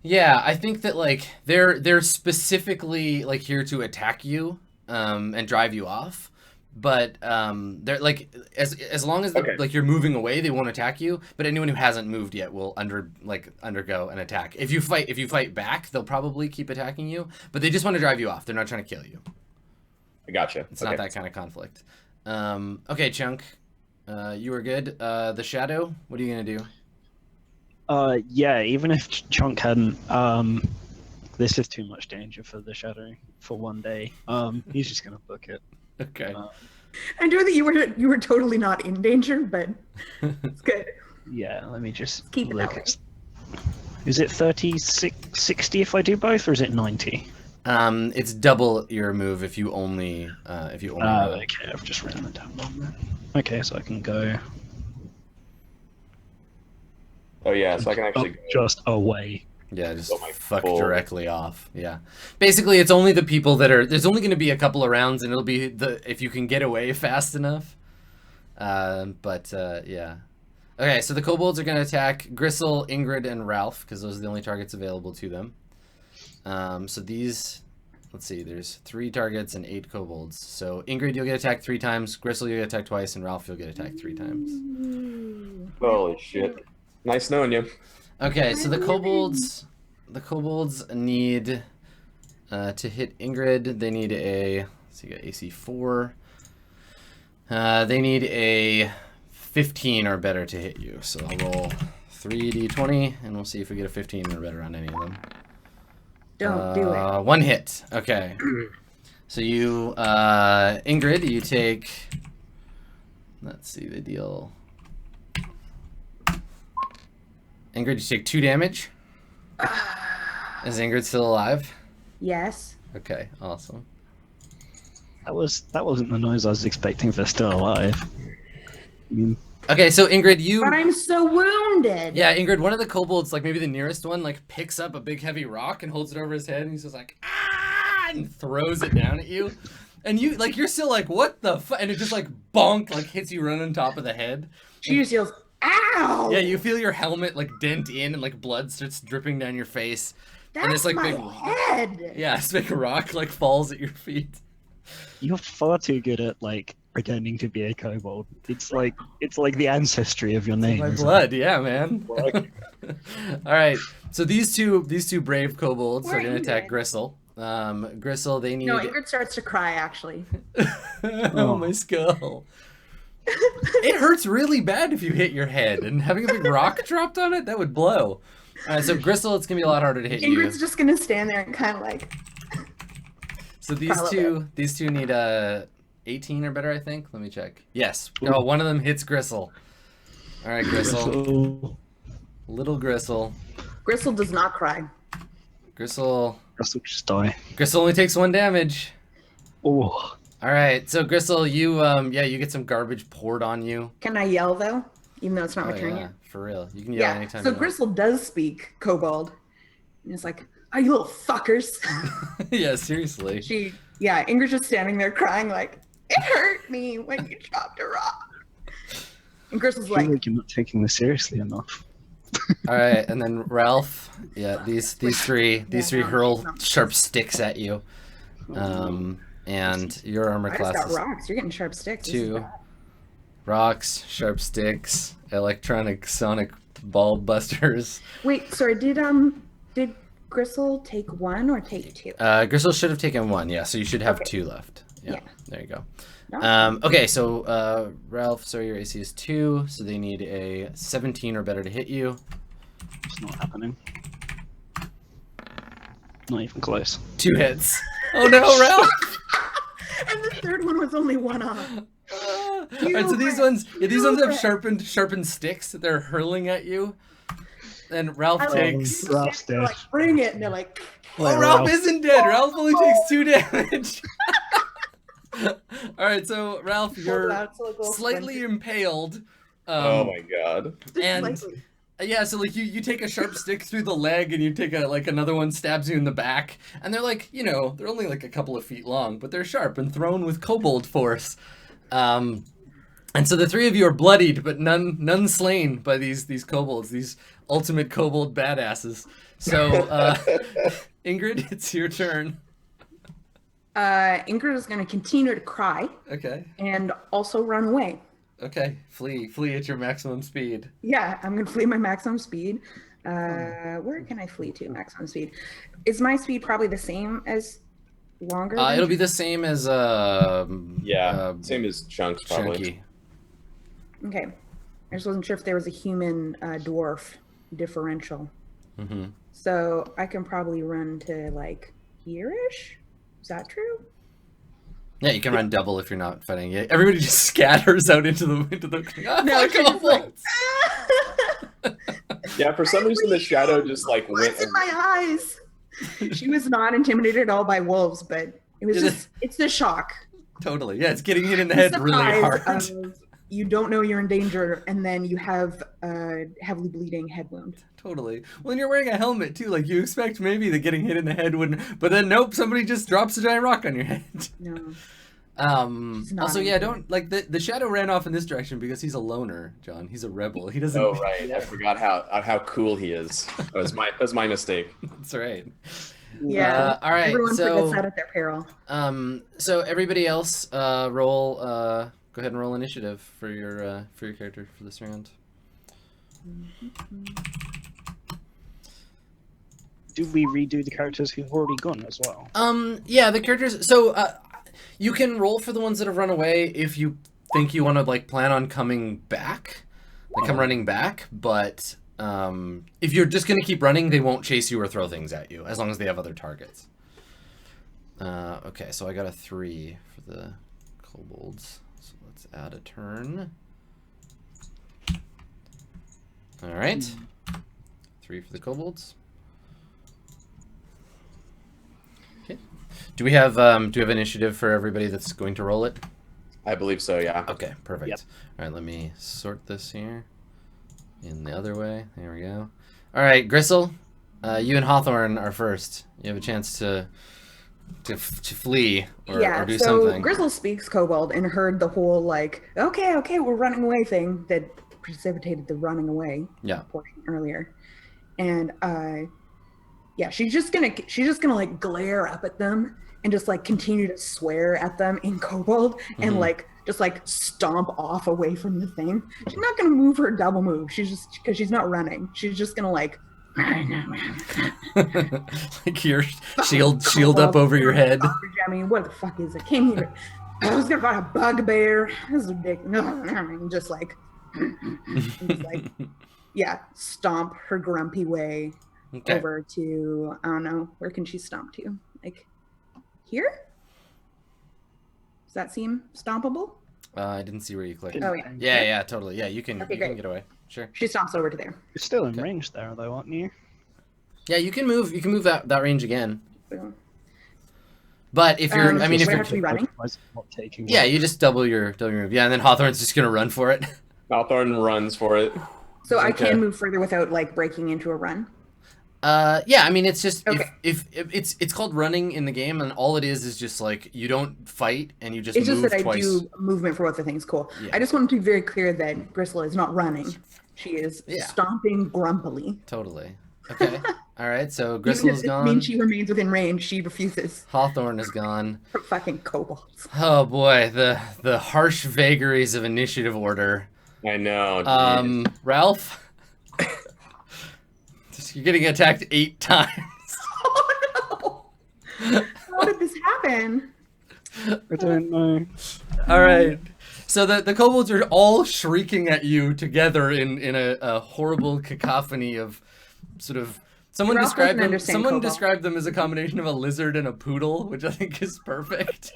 Yeah, I think that like they're specifically like here to attack you and drive you off. But they're like as long as Okay. like you're moving away, they won't attack you. But anyone who hasn't moved yet will undergo an attack. If you fight back, they'll probably keep attacking you. But they just want to drive you off. They're not trying to kill you. I gotcha. It's not that kind of conflict. Okay, Chunk, you were good. The Shadow, what are you gonna do? Yeah, even if Chunk hadn't, this is too much danger for the Shadow for one day. He's just gonna book it. Okay. I know that you were totally not in danger, but it's good. Yeah, let me just Keep it look. that way. Is it 30, 60 if I do both, or is it 90? It's double your move if you only roll. Okay, I've just written it down wrong then. Okay, so I can go Oh yeah, so I can actually go. just away. Yeah, just Go my fuck full- directly off. Yeah. Basically, it's only the people that are... There's only going to be a couple of rounds, and it'll be if you can get away fast enough. Yeah. Okay, so the kobolds are going to attack Gristle, Ingrid, and Ralph, because those are the only targets available to them. So these... Let's see, there's 3 targets and 8 kobolds. So Ingrid, you'll get attacked 3 times, Gristle, you'll get attacked twice, and Ralph, you'll get attacked 3 times. Holy shit! Nice knowing you. Okay, so the kobolds need to hit Ingrid. They need a you got AC 4. They need a 15 or better to hit you. So I'll roll 3d20, and we'll see if we get a 15 or better on any of them. Don't do it. 1 hit. Okay. So you, Ingrid, you take. Let's see the deal. Ingrid, you take 2 damage. Is Ingrid still alive? Yes. Okay, awesome. That wasn't the noise I was expecting if they're still alive. I mean, Okay, so Ingrid, you... But I'm so wounded. Yeah, Ingrid, one of the kobolds, like maybe the nearest one, like picks up a big heavy rock and holds it over his head, and he's just like, ah, and throws it down at you. And you, like, you're still like, what the fuck? And it just like bonk, like hits you right on top of the head. She just yells, ow! Yeah, you feel your helmet like dent in, and like blood starts dripping down your face. That's and this like my big head. Yeah, this big rock like falls at your feet. you're far too good at like pretending to be a kobold. It's like the ancestry of your name. My isn't it? blood, yeah, man. Like- All right, So these two brave kobolds Where are are going to you attack at? Gristle. Gristle, they need. No, Ingrid starts to cry, actually. Oh, my skull. It hurts really bad if you hit your head, and having a big rock dropped on it, that would blow. All right, so Gristle, it's gonna be a lot harder to hit Ingrid's you. just gonna stand there and kind of like. So these two need 18 or better, I think. Let me check. Yes. Ooh. Oh, one of them hits Gristle. All right, Gristle. Little Gristle. Gristle does not cry. Gristle just die. Gristle only takes 1 damage. Oh. All right, so Gristle, you you get some garbage poured on you. Can I yell though, even though it's not my turn yeah, yet? for real. You can yell Yeah. anytime. So you want. Gristle does speak kobold, and it's like, "Oh, you little fuckers!" Yeah, seriously. Ingrid's just standing there crying like, "It hurt me when you dropped a rock." And Gristle's I feel like, like you're not taking this seriously enough. All right, and then Ralph. Yeah, these three hurl sharp sticks at you. And your armor "I class just got is rocks. You're getting sharp sticks." This is 2. bad." Rocks, sharp sticks, electronic sonic ball busters. Wait, sorry. Did Gristle take 1 or take 2? Gristle should have taken 1, yeah, so you should have Okay. 2 left. Yeah, Yeah. there you go. No? Okay, so Ralph, sorry, your AC is 2, so they need a 17 or better to hit you. It's not happening. Not even close. 2 hits. Oh no, Ralph! And the third one was only 1 off. Alright, so these ones have sharpened sticks that they're hurling at you. And Ralph takes. Ralph's They're dead. like, "Bring it!" And they're like, Oh, Ralph isn't dead. Ralph only takes 2 damage. All right, so Ralph, you're out, so like slightly impaled. Oh my god. And yeah, so like you take a sharp stick through the leg, and you take another one stabs you in the back, and they're like, they're only like a couple of feet long, but they're sharp and thrown with kobold force. And so the 3 of you are bloodied, but none slain by these kobolds, these ultimate kobold badasses. So Ingrid, it's your turn. Ingrid is going to continue to cry Okay. and also run away. Okay. Flee at your maximum speed. Yeah, I'm going to flee my maximum speed. Where can I flee to maximum speed? Is my speed probably the same as longer? It'll be the same as same as Chunks probably. Chunky. Okay. I just wasn't sure if there was a human dwarf differential. Mm-hmm. So I can probably run to like here-ish? Is that true? Yeah, you can run double if you're not fighting yet. Everybody just scatters out into the No, she's just like, Yeah, for some reason the shadow just like went. "What's in my eyes?" She was not intimidated at all by wolves, but it was just, it's the shock. Totally. Yeah, it's getting hit in the head really Surprise hard. of you don't know you're in danger, and then you have a heavily bleeding head wound. Totally. Well, and you're wearing a helmet too. Like you expect maybe that getting hit in the head wouldn't, but then nope, somebody just drops a giant rock on your head. No. Also, yeah, don't like the shadow ran off in this direction because he's a loner, John. He's a rebel. He doesn't. Oh right, I forgot how cool he is. That was my mistake. That's right. Yeah. All right. Everyone so forgets that at their peril. so everybody else, roll. Go ahead and roll initiative for your character for this round. Do we redo the characters who've already gone as well? Yeah, the characters. So, you can roll for the ones that have run away if you think you want to like plan on coming back, like come running back. But if you're just gonna keep running, they won't chase you or throw things at you as long as they have other targets. Okay, so I got a 3 for the kobolds. So let's add a turn. All right, 3 for the kobolds. Do we have initiative for everybody that's going to roll it? I believe so, yeah. Okay, perfect. Yep. All right, let me sort this here in the other way. There we go. All right, Gristle, you and Hawthorne are first. You have a chance to flee or do so something. Gristle speaks kobold and heard the whole like, okay, we're running away thing that precipitated the running away portion earlier. And she's just gonna like glare up at them and just like continue to swear at them in kobold and like just like stomp off away from the thing. She's not gonna move her double move. She's just because she's not running. She's just gonna like Like your shield up over your head. I mean, what the fuck is it? Came here. I was gonna find a bugbear. This is ridiculous. No, just like, yeah, stomp her grumpy way over to, I don't know, where can she stomp to? Like, here? Does that seem stompable? I didn't see where you clicked. Oh, yeah. Yeah, totally. Yeah, you can get away. Sure. She stomps over to there. You're still in range there, though, aren't you? Yeah, you can move that range again. So, but if you're, I mean, if we you're have to be running. Yeah, you just double your move. Yeah, and then Hawthorne's just gonna run for it. Hawthorne runs for it. So I can move further without like breaking into a run. Yeah, I mean, it's just if it's called running in the game, and all it is just like you don't fight and you just it's move just that twice. I do movement for both the things. Cool. Yeah. I just want to be very clear that Gristle is not running; she is stomping grumpily. Totally. Okay. All right. So Even Gristle if is it gone. means she remains within range, she refuses. Hawthorne is gone. Fucking kobolds. Oh boy, the harsh vagaries of initiative order. I know. Ralph. You're getting attacked 8 times. Oh no! How did this happen? I don't know. All right. So the kobolds are all shrieking at you together in a horrible cacophony of sort of someone Ralph described doesn't them. understand Someone kobold. described them as a combination of a lizard and a poodle, which I think is perfect.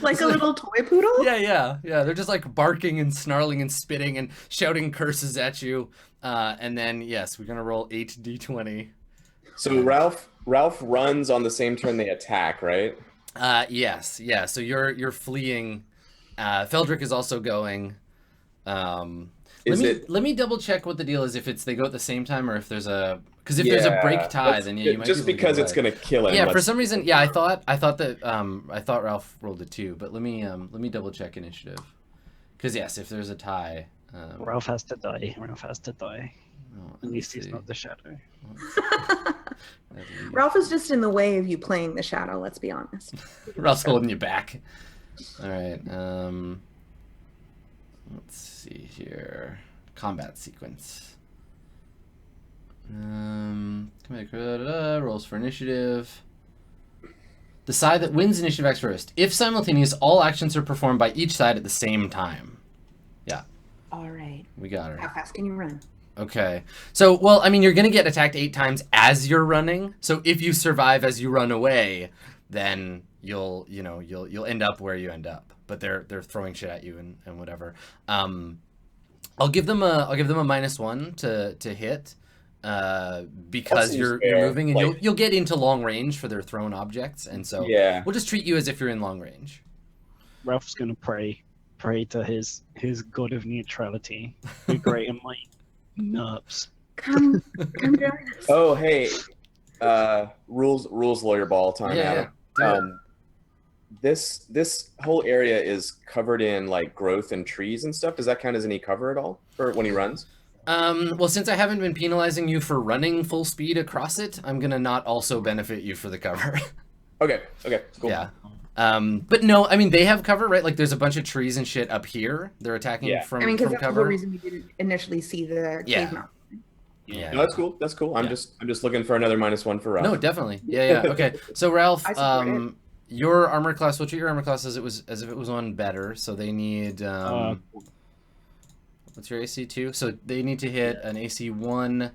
Like a little toy poodle? Yeah. They're just like barking and snarling and spitting and shouting curses at you. And then yes, we're gonna roll 8d20. So Ralph runs on the same turn they attack, right? Yes, yeah. So you're fleeing. Feldrick is also going. Let me double check what the deal is, if they go at the same time or if there's a, because if there's a break tie, then you might just be able to because get it's away. gonna kill him. Yeah, for some reason, I thought Ralph rolled a 2, but let me double check initiative, because yes, if there's a tie, Ralph has to die. At least he's not the shadow. Ralph is just in the way of you playing the shadow, let's be honest. Ralph's holding you back. All right. Let's see here. Combat sequence. Rolls for initiative. The side that wins initiative acts first. If simultaneous, all actions are performed by each side at the same time. Yeah. All right. We got her. How fast can you run? Okay. So, well, I mean, you're going to get attacked 8 times as you're running. So if you survive as you run away, then you'll end up where you end up. But they're throwing shit at you and whatever. I'll give them a -1 to hit, because you're moving and you'll get into long range for their thrown objects, and so we'll just treat you as if you're in long range. Ralph's gonna pray to his god of neutrality, the great and mighty Nerps. Come join us. Oh hey, rules lawyer ball time. Yeah. This whole area is covered in like growth and trees and stuff. Does that count as any cover at all for when he runs? Well, since I haven't been penalizing you for running full speed across it, I'm gonna not also benefit you for the cover. Okay, cool. Yeah. But no, I mean, they have cover, right? Like, there's a bunch of trees and shit up here. They're attacking from because that's the cover. whole reason we didn't initially see the cave mount. Yeah. No, that's cool. I'm just looking for another -1 for Ralph. No, definitely. Yeah. Okay. So Ralph, I support it. your armor class. We'll treat your armor class as if it was on better. So they need. What's your AC 2? So they need to hit an AC 1.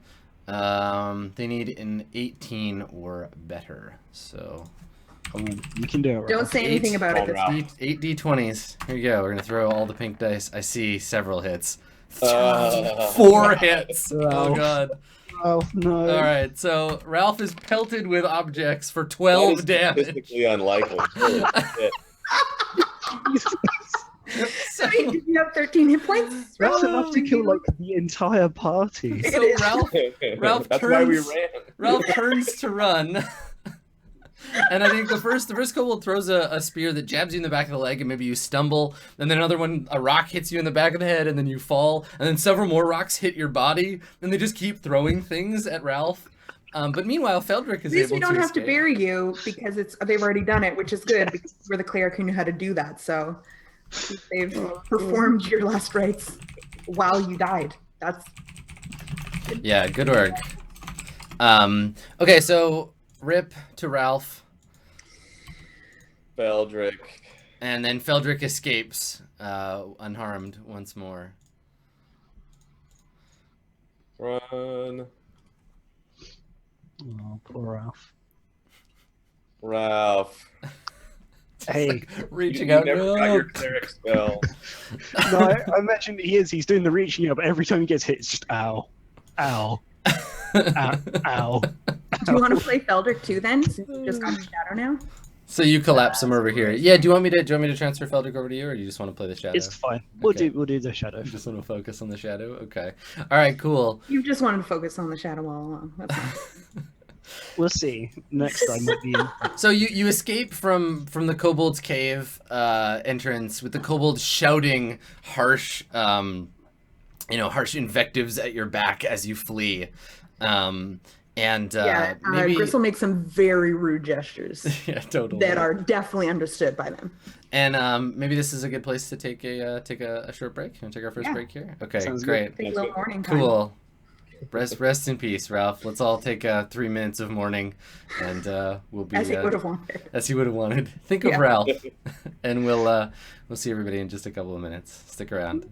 They need an 18 or better. So. You can do it. Ralph. Don't say anything about it. 8 d20s. Here you go. We're gonna throw all the pink dice. I see several hits. 4 hits. Oh god. Oh no. All right. So Ralph is pelted with objects for 12 damage. Statistically unlikely. Holy shit. So, Wait, did you have 13 hit points? That's enough to kill like the entire party. so Ralph That's why we turns- ran. Ralph turns to run. And I think the first kobold throws a spear that jabs you in the back of the leg, and maybe you stumble. And then another one, a rock hits you in the back of the head, and then you fall. And then several more rocks hit your body, and they just keep throwing things at Ralph. But meanwhile, Feldrick is able to At least we don't have to escape. bury you because they've already done it, which is good because we're the cleric who knew how to do that. So they've performed your last rites while you died. That's Yeah, good work. Okay, so Rip to Ralph, Feldrick. and then Feldrick escapes unharmed once more. Run. Oh, poor Ralph. Ralph. Hey, Reaching You out. never got your cleric spell. no, I imagine he's doing the reaching up, but every time he gets hit, it's just ow, ow, ow, ow. Do you want to play Feldrick too then? Since you just got Shadow now? So you collapse him over here. Yeah. Do you want me to transfer Feldrick over to you, or do you just want to play the shadow? It's fine. We'll Okay. do the shadow. You just want to focus on the shadow. Okay. All right. Cool. You just wanted to focus on the Shadow all along. That's fine. We'll see. Next time might be. So you escape from the kobold's cave entrance with the kobold shouting harsh harsh invectives at your back as you flee. Maybe Gristle makes some very rude gestures yeah, totally. that are definitely understood by them. And maybe this is a good place to take a short break and take our first Yeah. break here. Okay, Sounds great. Take a little morning time. Cool. Rest in peace, Ralph. Let's all take 3 minutes of mourning, and we'll be As he would have wanted. as he would have wanted. Think of Yeah. Ralph, and we'll see everybody in just a couple of minutes. Stick around.